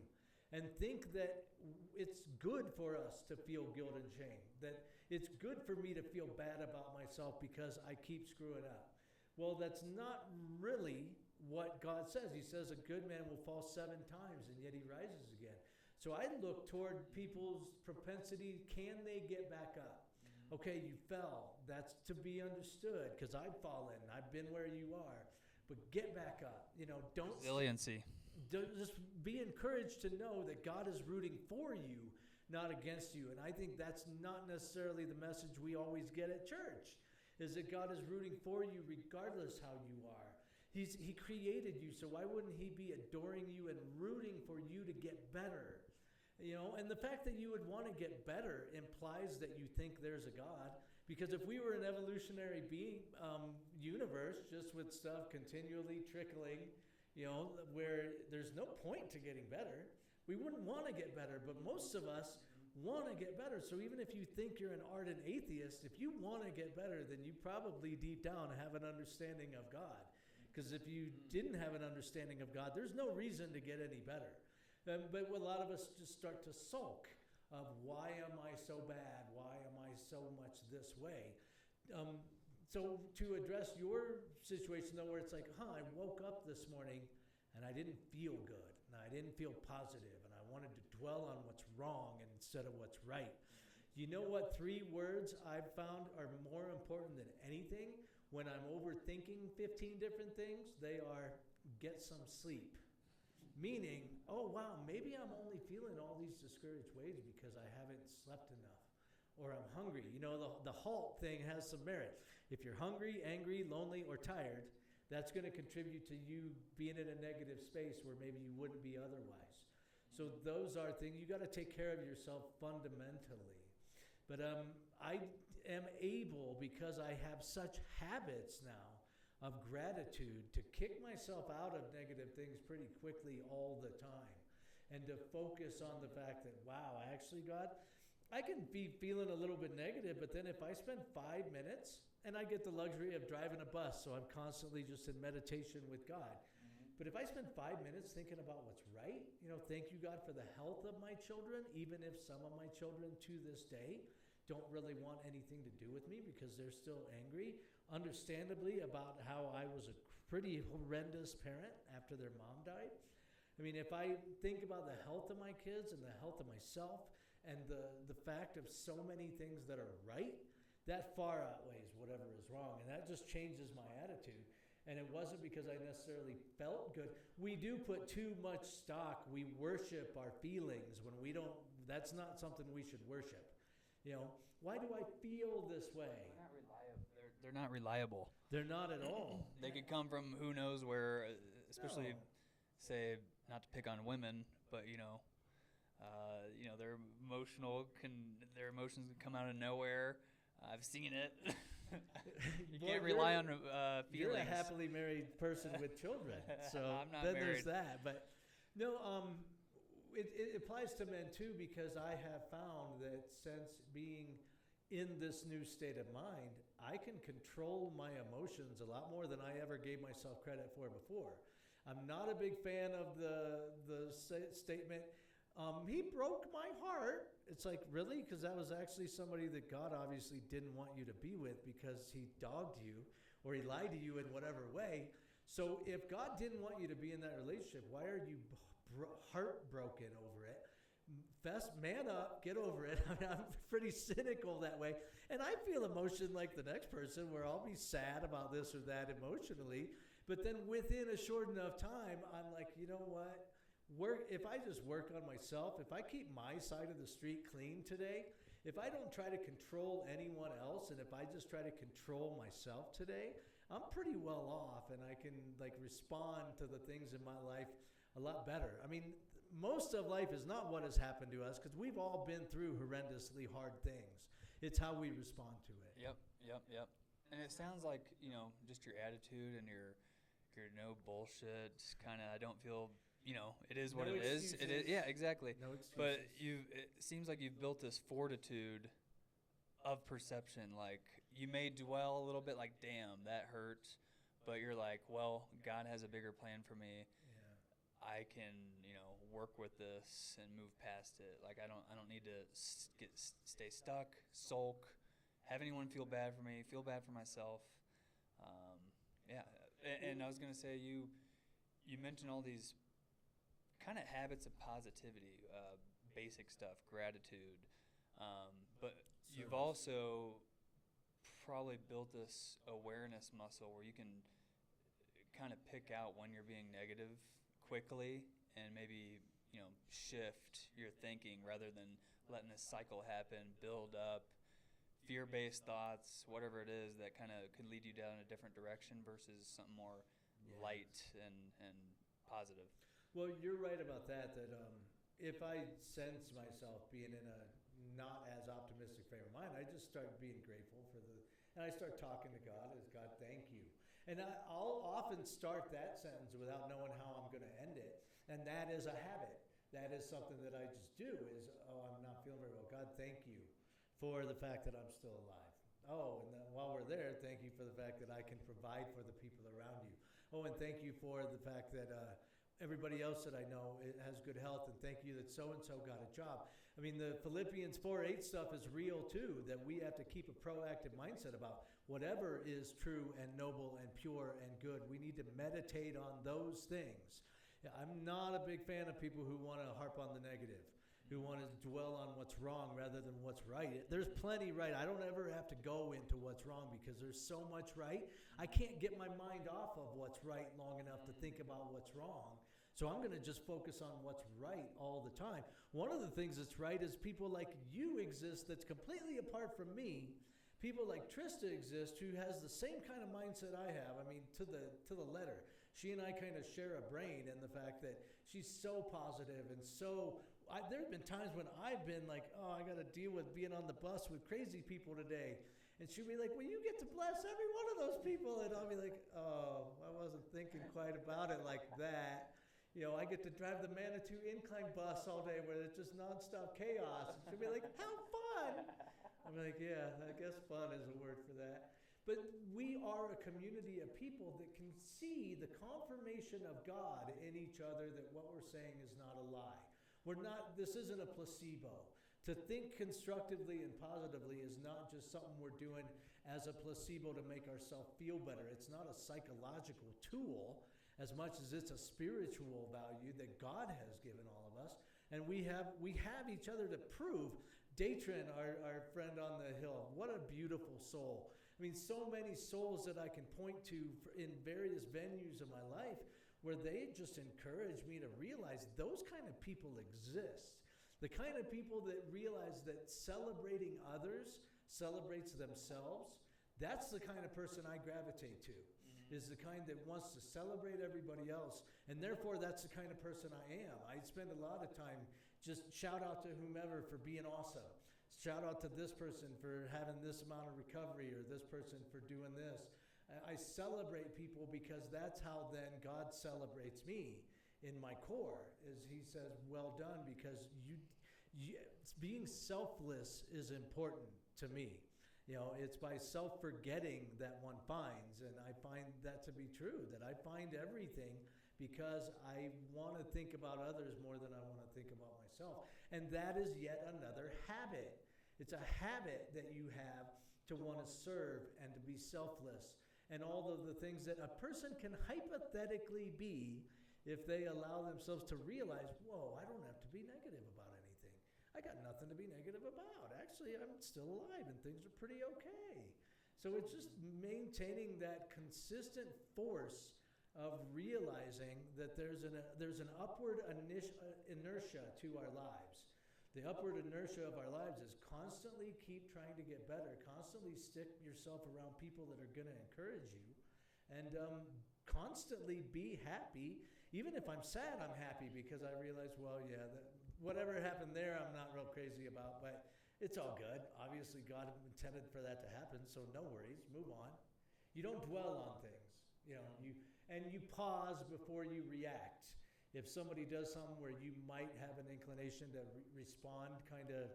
and think that it's good for us to feel guilt and shame, that it's good for me to feel bad about myself because I keep screwing up. Well, that's not really what God says. He says a good man will fall 7 times and yet he rises again. So I look toward people's propensity. Can they get back up? Okay, you fell. That's to be understood because I've fallen. I've been where you are. But get back up. Don't... Resiliency. Just be encouraged to know that God is rooting for you, not against you. And I think that's not necessarily the message we always get at church, is that God is rooting for you regardless how you are. He created you, so why wouldn't he be adoring you and rooting for you to get better? And the fact that you would want to get better implies that you think there's a God. Because if we were an evolutionary universe, just with stuff continually trickling, where there's no point to getting better, we wouldn't want to get better. But most of us want to get better. So even if you think you're an ardent atheist, if you want to get better, then you probably deep down have an understanding of God. Because if you didn't have an understanding of God, there's no reason to get any better. But a lot of us just start to sulk of, why am I so bad? Why am I so much this way? So to address your situation, though, where it's like, I woke up this morning and I didn't feel good and I didn't feel positive and I wanted to dwell on what's wrong instead of what's right. You know what 3 words I've found are more important than anything when I'm overthinking 15 different things? They are, get some sleep. Meaning, oh, wow, maybe I'm only feeling all these discouraged ways because I haven't slept enough. Or I'm hungry. The HALT thing has some merit. If you're hungry, angry, lonely, or tired, that's going to contribute to you being in a negative space where maybe you wouldn't be otherwise. So those are things. You got to take care of yourself fundamentally. But I am able, because I have such habits now of gratitude, to kick myself out of negative things pretty quickly all the time and to focus on the fact that, wow, actually, God, I can be feeling a little bit negative, but then if I spend 5 minutes, and I get the luxury of driving a bus, so I'm constantly just in meditation with God. But if I spend 5 minutes thinking about what's right, thank you, God, for the health of my children, even if some of my children to this day don't really want anything to do with me because they're still angry, understandably, about how I was a pretty horrendous parent after their mom died. I mean, if I think about the health of my kids and the health of myself and the fact of so many things that are right, that far outweighs whatever is wrong. And that just changes my attitude. And it wasn't because I necessarily felt good. We do put too much stock. We worship our feelings when we don't. That's not something we should worship. You know, why do I feel this way? They're not reliable. They're not at all. They could come from who knows where, especially, say, not to pick on women, but their their emotions can come out of nowhere. I've seen it. You can't rely on feelings. You're a happily married person with children, so I'm not then married. There's that. But no, it applies to men too, because I have found that since being in this new state of mind, I can control my emotions a lot more than I ever gave myself credit for before. I'm not a big fan of the statement, he broke my heart. It's like, really? Because that was actually somebody that God obviously didn't want you to be with because he dogged you or he lied to you in whatever way. So if God didn't want you to be in that relationship, why are you heartbroken over it? Man up, get over it. I mean, I'm pretty cynical that way. And I feel emotion like the next person where I'll be sad about this or that emotionally. But then within a short enough time, I'm like, you know what? If I just work on myself, if I keep my side of the street clean today, if I don't try to control anyone else, and if I just try to control myself today, I'm pretty well off, and I can respond to the things in my life a lot better. I mean, most of life is not what has happened to us, because we've all been through horrendously hard things. It's how we respond to it. Yep. And it sounds like, just your attitude and your no bullshit kind of, I don't feel, it is what it is. It is. Yeah, exactly. No excuses. But it seems like you've built this fortitude of perception. Like, you may dwell a little bit like, damn, that hurt. But you're like, well, God has a bigger plan for me. Yeah. I can, work with this and move past it. Like, I don't need to stay stuck, sulk, have anyone feel bad for me, feel bad for myself. Yeah. And I was going to say, you mentioned all these kind of habits of positivity, basic stuff, gratitude. But you've also probably built this awareness muscle where you can kind of pick out when you're being negative quickly and maybe, shift your thinking rather than letting this cycle happen, build up, fear-based thoughts, whatever it is that kind of could lead you down a different direction versus something more light and positive. Well, you're right about that if I sense myself being in a not as optimistic frame of mind, I just start being grateful and I start talking to God as, God, thank you. And I'll often start that sentence without knowing how I'm going to end it. And that is a habit. That is something that I just do is, I'm not feeling very well. God, thank you for the fact that I'm still alive. Oh, and then while we're there, thank you for the fact that I can provide for the people around you. Oh, and thank you for the fact that everybody else that I know has good health, and thank you that so-and-so got a job. I mean, the Philippians 4:8 stuff is real too, that we have to keep a proactive mindset about whatever is true and noble and pure and good. We need to meditate on those things. I'm not a big fan of people who want to harp on the negative, who want to dwell on what's wrong rather than what's right. There's plenty right. I don't ever have to go into what's wrong because there's so much right. I can't get my mind off of what's right long enough to think about what's wrong. So I'm going to just focus on what's right all the time. One of the things that's right is people like you exist that's completely apart from me. People like Trista exist who has the same kind of mindset I have. I mean, to the letter. She and I kind of share a brain in the fact that she's so positive and so... there have been times when I've been like, oh, I got to deal with being on the bus with crazy people today. And she'll be like, well, you get to bless every one of those people. And I'll be like, oh, I wasn't thinking quite about it like that. I get to drive the Manitou incline bus all day where it's just nonstop chaos. And she'll be like, how fun. I'm like, yeah, I guess fun is a word for that. But we are a community of people that can see the confirmation of God in each other that what we're saying is not a lie. This isn't a placebo. To think constructively and positively is not just something we're doing as a placebo to make ourselves feel better. It's not a psychological tool as much as it's a spiritual value that God has given all of us. And we have each other to prove. Datrin, our friend on the hill, what a beautiful soul. I mean, so many souls that I can point to in various venues of my life where they just encourage me to realize those kind of people exist. The kind of people that realize that celebrating others celebrates themselves, that's the kind of person I gravitate to, is the kind that wants to celebrate everybody else. And therefore, that's the kind of person I am. I spend a lot of time just shout out to whomever for being awesome. Shout out to this person for having this amount of recovery, or this person for doing this. I celebrate people because that's how then God celebrates me. In my core, is he says, well done, because you being selfless is important to me. You know, it's by self-forgetting that one finds, and I find that to be true, that I find everything because I want to think about others more than I want to think about myself. And that is yet another habit. It's a habit that you have to want to serve and to be selfless, and all of the things that a person can hypothetically be if they allow themselves to realize, whoa, I don't have to be negative about anything. I got nothing to be negative about. Actually, I'm still alive and things are pretty okay. So it's just maintaining that consistent force of realizing that there's an upward inertia to our lives. The upward inertia of our lives is constantly keep trying to get better, constantly stick yourself around people that are going to encourage you, and constantly be happy. Even if I'm sad, I'm happy because I realize, well, yeah, whatever happened there, I'm not real crazy about, but it's all good. Obviously, God intended for that to happen, so no worries, move on. You don't dwell on things, you know, you pause before you react. If somebody does something where you might have an inclination to respond kind of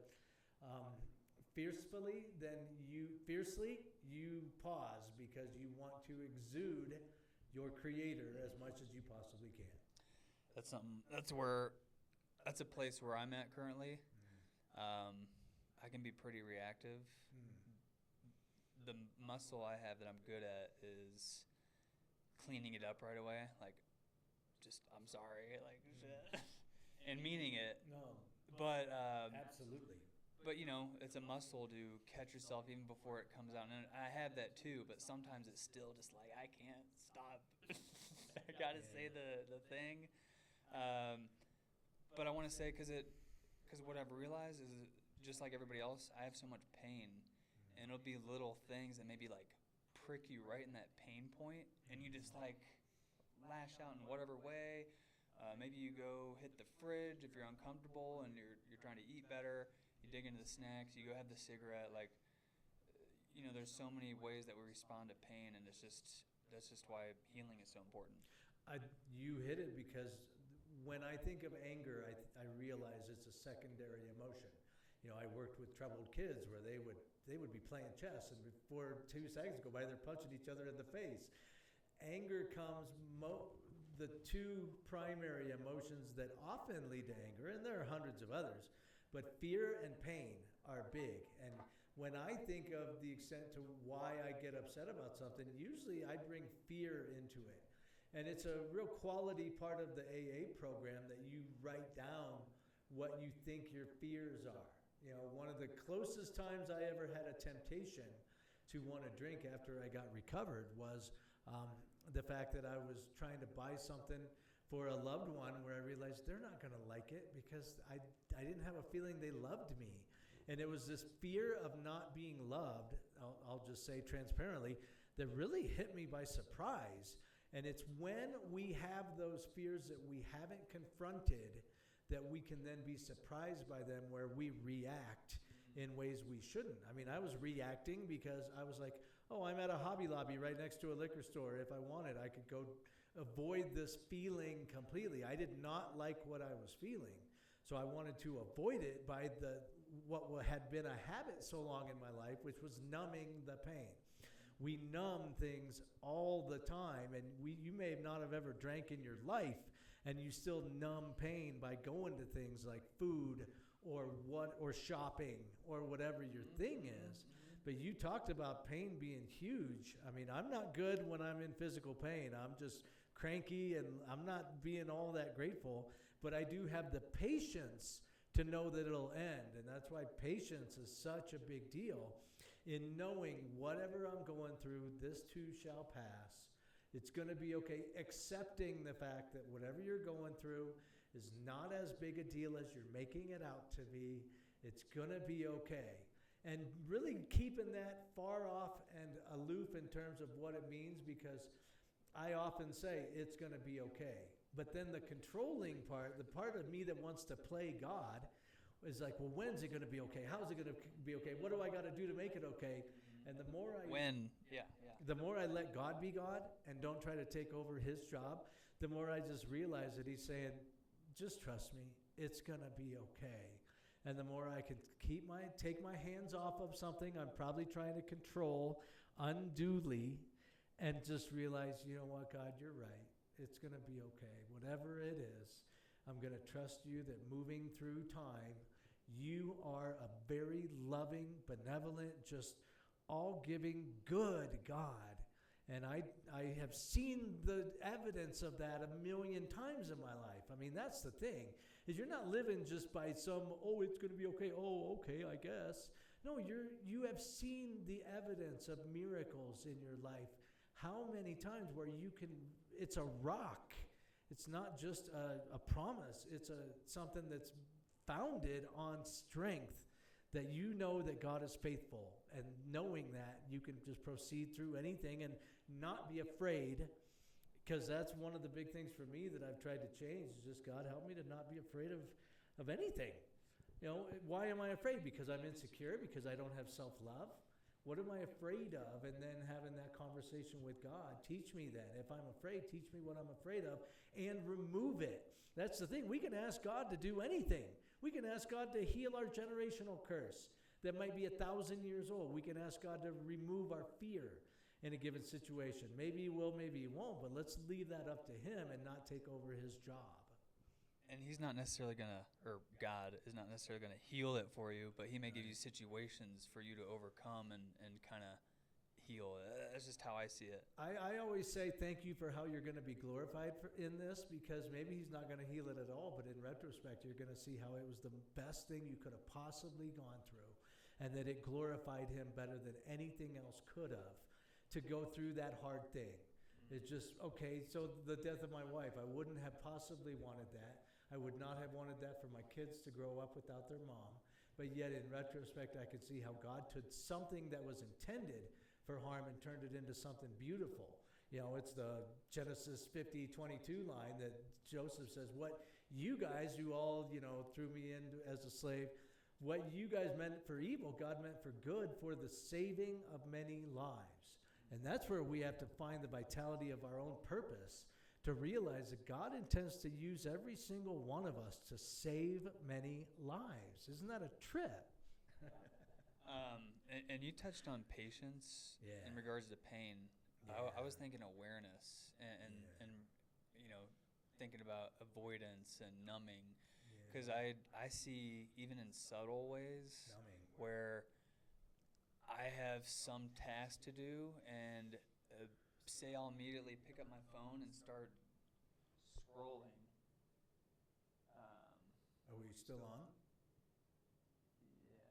fiercely, then you pause because you want to exude your creator as much as you possibly can. That's a place where I'm at currently. I can be pretty reactive. The muscle I have that I'm good at is cleaning it up right away. Like, just, I'm sorry, like, shit. And meaning it. No. But, Absolutely. But, you know, it's a muscle to catch yourself even before it comes out. And I have that too, but sometimes it's still just like, I can't stop. I got to say the thing. But I want to say, because what I've realized is, just like everybody else, I have so much pain. And it'll be little things that maybe like prick you right in that pain point, and you just like lash out in whatever way. Maybe you go hit the fridge if you're uncomfortable and you're trying to eat better. You dig into the snacks, you go have the cigarette. Like, you know, there's so many ways that we respond to pain, and that's just why healing is so important. You hit it, because when I think of anger, I realize it's a secondary emotion. You know, I worked with troubled kids where they would be playing chess, and before 2 seconds go by, they're punching each other in the face. Anger comes, the two primary emotions that often lead to anger, and there are hundreds of others, but fear and pain are big. And when I think of the extent to why I get upset about something, usually I bring fear into it. And it's a real quality part of the AA program that you write down what you think your fears are. You know, one of the closest times I ever had a temptation to want to drink after I got recovered was the fact that I was trying to buy something for a loved one where I realized they're not going to like it because I didn't have a feeling they loved me. And it was this fear of not being loved, I'll just say transparently, that really hit me by surprise. And it's when we have those fears that we haven't confronted that we can then be surprised by them, where we react in ways we shouldn't. I mean, I was reacting because I was like, oh, I'm at a Hobby Lobby right next to a liquor store. If I wanted, I could go avoid this feeling completely. I did not like what I was feeling. So I wanted to avoid it by what had been a habit so long in my life, which was numbing the pain. We numb things all the time, and you may not have ever drank in your life, and you still numb pain by going to things like food or shopping or whatever your thing is. But you talked about pain being huge. I mean, I'm not good when I'm in physical pain. I'm just cranky and I'm not being all that grateful, but I do have the patience to know that it'll end. And that's why patience is such a big deal in knowing whatever I'm going through, this too shall pass. It's going to be okay, accepting the fact that whatever you're going through is not as big a deal as you're making it out to be. It's going to be okay. And really keeping that far off and aloof in terms of what it means, because I often say it's going to be okay. But then the controlling part, the part of me that wants to play God, is like, well, when's it going to be okay? How's it going to be okay? What do I got to do to make it okay? And the more the more I let God be God and don't try to take over his job, the more I just realize that he's saying, just trust me, it's going to be okay. And the more I can take my hands off of something I'm probably trying to control unduly, and just realize, you know what, God, you're right. It's going to be okay. Whatever it is, I'm going to trust you that moving through time, you are a very loving, benevolent, just all-giving, good God. And I have seen the evidence of that a million times in my life. I mean, that's the thing, is you're not living just by some, oh, it's going to be okay, oh, okay, I guess. No, you have seen the evidence of miracles in your life. How many times where it's a rock. It's not just a promise. It's something that's founded on strength, that you know that God is faithful. And knowing that, you can just proceed through anything and not be afraid, because that's one of the big things for me that I've tried to change, is just, God, help me to not be afraid of anything. You know, why am I afraid? Because I'm insecure? Because I don't have self-love? What am I afraid of? And then having that conversation with God. Teach me that. If I'm afraid, teach me what I'm afraid of and remove it. That's the thing. We can ask God to do anything. We can ask God to heal our generational curse that might be 1,000 years old. We can ask God to remove our fear in a given situation. Maybe he will, maybe he won't, but let's leave that up to him and not take over his job. And he's not necessarily going to, or God is not necessarily going to heal it for you, but he may give you situations for you to overcome and kind of heal. That's just how I see it. I always say thank you for how you're going to be glorified in this, because maybe he's not going to heal it at all, but in retrospect, you're going to see how it was the best thing you could have possibly gone through, and that it glorified him better than anything else could have, to go through that hard thing. It's just, okay, so the death of my wife, I wouldn't have possibly wanted that. I would not have wanted that for my kids to grow up without their mom. But yet, in retrospect, I could see how God took something that was intended for harm and turned it into something beautiful. You know, it's the Genesis 50:22 line that Joseph says, what you guys who all, threw me in as a slave, what you guys meant for evil, God meant for good, for the saving of many lives. And that's where we have to find the vitality of our own purpose, to realize that God intends to use every single one of us to save many lives. Isn't that a trip? And you touched on patience in regards to pain. Yeah. I was thinking awareness and thinking about avoidance and numbing, because I see even in subtle ways where I have some task to do, and say I'll immediately pick up my phone and start scrolling. Are we still on? Yeah.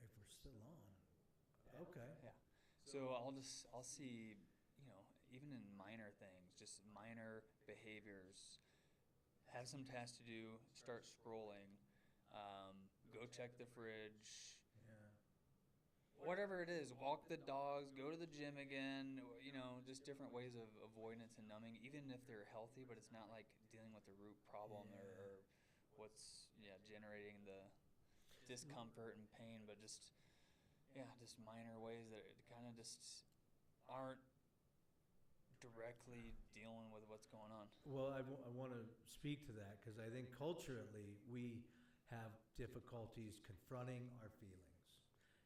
If we're still on. Yeah. Okay. Yeah. So I'll see, even in minor things, just minor behaviors, have some tasks to do, start scrolling. Go check the fridge, whatever it is, walk the dogs, go to the gym again, just different ways of avoidance and numbing, even if they're healthy, but it's not like dealing with the root problem or what's generating the discomfort and pain, but just minor ways that kind of just aren't directly dealing with what's going on. Well, I want to speak to that, because I think culturally we have difficulties confronting our feelings.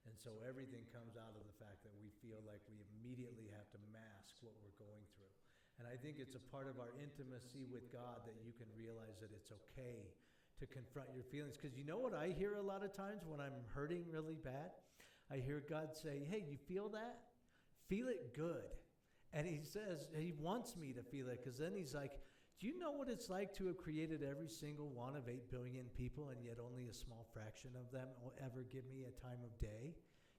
And so everything comes out of the fact that we feel like we immediately have to mask what we're going through. And I think it's a part of our intimacy with God that you can realize that it's okay to confront your feelings. Because you know what I hear a lot of times when I'm hurting really bad? I hear God say, hey, you feel that? Feel it good. And he says, he wants me to feel it, because then he's like, do you know what it's like to have created every single one of 8 billion people, and yet only a small fraction of them will ever give me a time of day?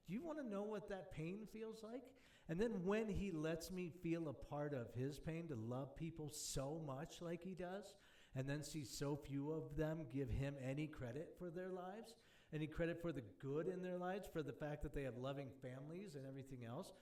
Do you want to know what that pain feels like? And then when he lets me feel a part of his pain, to love people so much like he does, and then see so few of them give him any credit for their lives, any credit for the good in their lives, for the fact that they have loving families and everything else.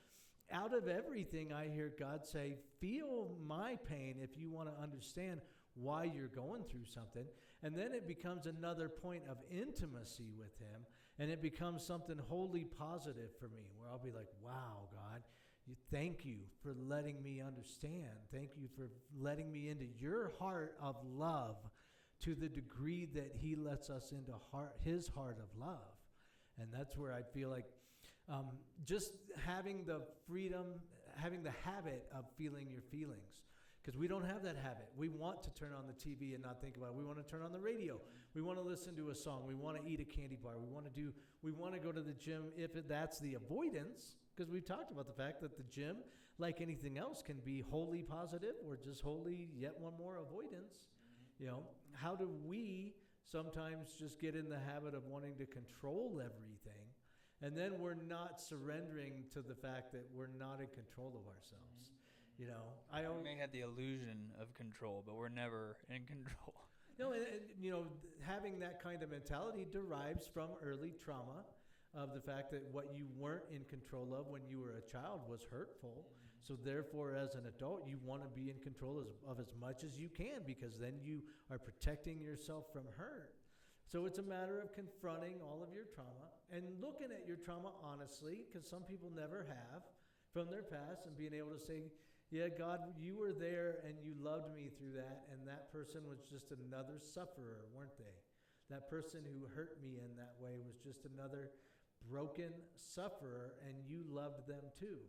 Out of everything, I hear God say, feel my pain if you want to understand why you're going through something. And then it becomes another point of intimacy with him, and it becomes something wholly positive for me, where I'll be like, wow, God, thank you for letting me understand. Thank you for letting me into your heart of love to the degree that he lets us into his heart of love. And that's where I feel like just having the freedom, having the habit of feeling your feelings. Because we don't have that habit. We want to turn on the TV and not think about it. We want to turn on the radio. We want to listen to a song. We want to eat a candy bar. We want to go to the gym if that's the avoidance. Because we've talked about the fact that the gym, like anything else, can be wholly positive or just wholly yet one more avoidance. You know, how do we sometimes just get in the habit of wanting to control everything, and then we're not surrendering to the fact that we're not in control of ourselves? You know, we may have the illusion of control, but we're never in control. No, and you know, having that kind of mentality derives from early trauma, of the fact that what you weren't in control of when you were a child was hurtful. So therefore, as an adult, you want to be in control of as much as you can, because then you are protecting yourself from hurt. So it's a matter of confronting all of your trauma and looking at your trauma honestly, because some people never have, from their past, and being able to say, yeah, God, you were there and you loved me through that, and that person was just another sufferer, weren't they? That person who hurt me in that way was just another broken sufferer, and you loved them too.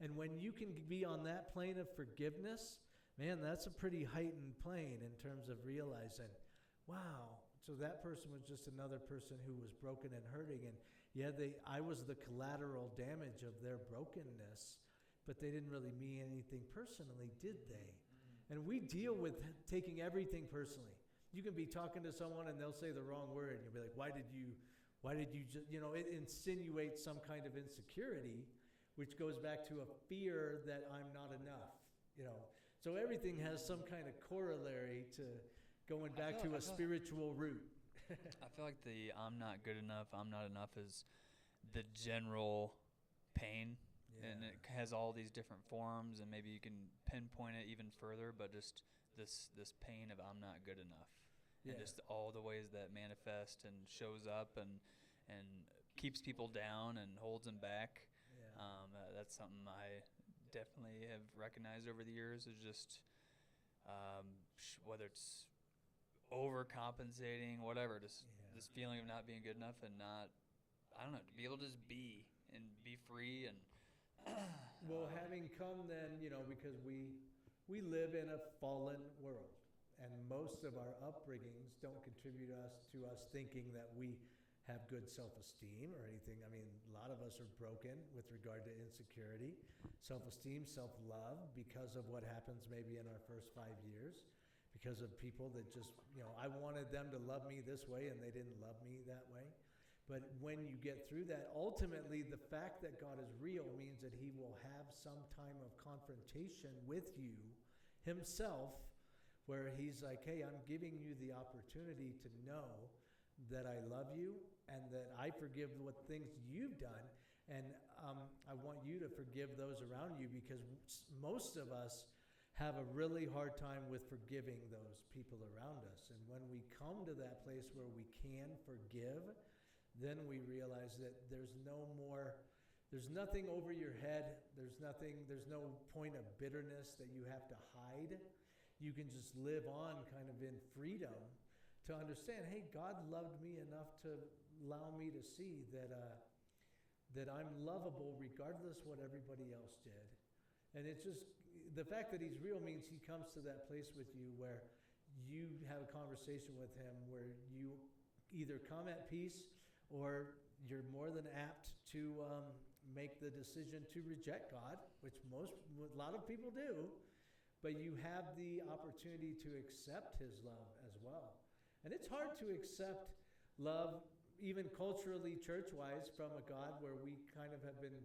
And when you can be on that plane of forgiveness, man, that's a pretty heightened plane in terms of realizing, wow, so that person was just another person who was broken and hurting, and yeah, I was the collateral damage of their brokenness, but they didn't really mean anything personally, did they? And we deal with taking everything personally. You can be talking to someone and they'll say the wrong word, and you'll be like, why did you just, you know, it insinuates some kind of insecurity, which goes back to a fear that I'm not enough, you know. So everything has some kind of corollary to going back to a spiritual root. I feel like the I'm not good enough, I'm not enough is the general pain. Yeah. And it has all these different forms, and maybe you can pinpoint it even further, but just this pain of I'm not good enough. Yeah. And just all the ways that manifest and shows up and keeps people down and holds them back. Yeah. That's something I definitely have recognized over the years, is just whether it's overcompensating, whatever, just this feeling of not being good enough and not, I don't know, to be able to just be and be free. And well, having come then, you know, because we live in a fallen world, and most of our upbringings don't contribute to us thinking that we have good self-esteem or anything. I mean, a lot of us are broken with regard to insecurity, self-esteem, self-love, because of what happens maybe in our first 5 years, because of people that just, you know, I wanted them to love me this way and they didn't love me that way. But when you get through that, ultimately the fact that God is real means that he will have some time of confrontation with you himself, where he's like, hey, I'm giving you the opportunity to know that I love you and that I forgive what things you've done. And I want you to forgive those around you, because most of us have a really hard time with forgiving those people around us. And when we come to that place where we can forgive, then we realize that there's nothing over your head. There's no point of bitterness that you have to hide. You can just live on kind of in freedom to understand, hey, God loved me enough to allow me to see that I'm lovable regardless what everybody else did. And it's just the fact that he's real means he comes to that place with you where you have a conversation with him where you either come at peace or you're more than apt to make the decision to reject God, which a lot of people do, but you have the opportunity to accept his love as well. And it's hard to accept love, even culturally, church-wise, from a God where we kind of have been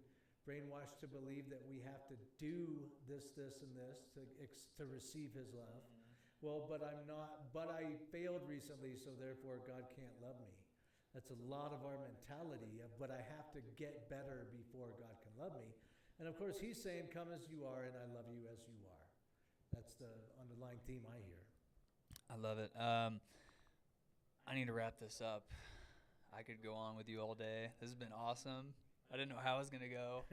brainwashed to believe that we have to do this, and this to receive his love. Well, but I failed recently, so therefore God can't love me. That's a lot of our mentality of, but I have to get better before God can love me. And of course, he's saying, come as you are, and I love you as you are. That's the underlying theme I hear. I love it. I need to wrap this up. I could go on with you all day. This has been awesome. I didn't know how it was going to go.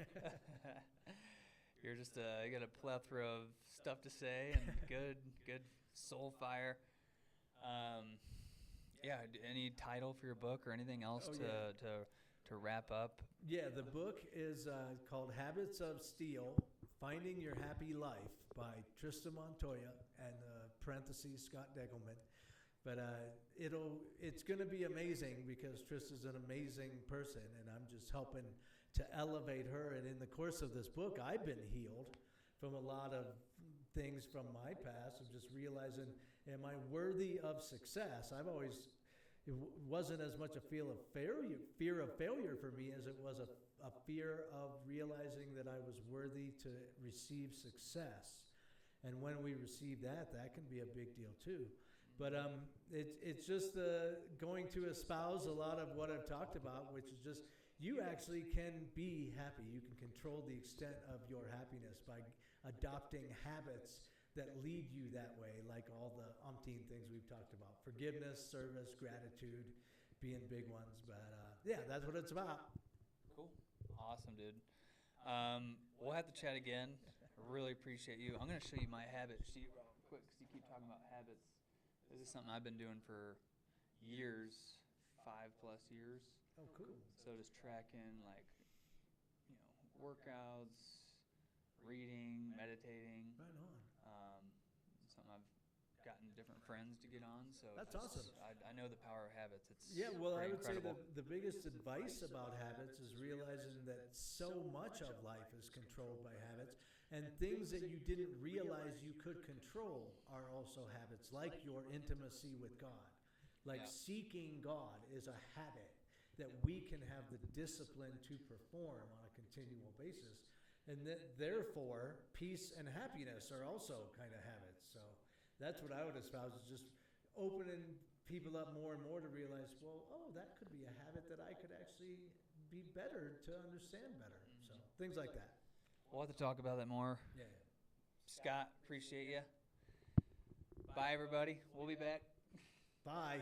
You're just you got a plethora of stuff to say and good soul fire. Yeah, any title for your book or anything else to wrap up? Yeah, the book is called Habits of Steel, Finding Your Happy Life by Trista Montoya and parentheses Scott Degelman. But it's going to be amazing because Trista's an amazing person, and I'm just helping to elevate her. And in the course of this book, I've been healed from a lot of things from my past of just realizing, am I worthy of success? It wasn't as much a fear of failure for me as it was a fear of realizing that I was worthy to receive success. And when we receive that can be a big deal too. But it's just going to espouse a lot of what I've talked about, which is just you actually can be happy. You can control the extent of your happiness by adopting habits that lead you that way, like all the umpteen things we've talked about. Forgiveness, service, gratitude, being big ones. But yeah, that's what it's about. Cool. Awesome, dude. We'll have to chat again. I really appreciate you. I'm going to show you my habit sheet real quick because you keep talking about habits. This is something I've been doing for years, 5+ years. Oh, cool. So just tracking workouts, reading, meditating. Right on. Something I've gotten different friends to get on. So that's awesome. I know the power of habits. It's I would incredible. say the biggest advice about habits is realizing that so much of life is controlled by habits. And things that you didn't realize you could control are also habits, like your intimacy with God. Like seeking God is a habit that we can have the discipline to perform on a continual basis. And therefore, peace and happiness are also kind of habits. So that's what I would espouse, is just opening people up more and more to realize, that could be a habit that I could actually be better to understand better. So things like that. We'll have to talk about that more. Yeah. Scott, appreciate you. Bye, everybody. We'll be back. Bye.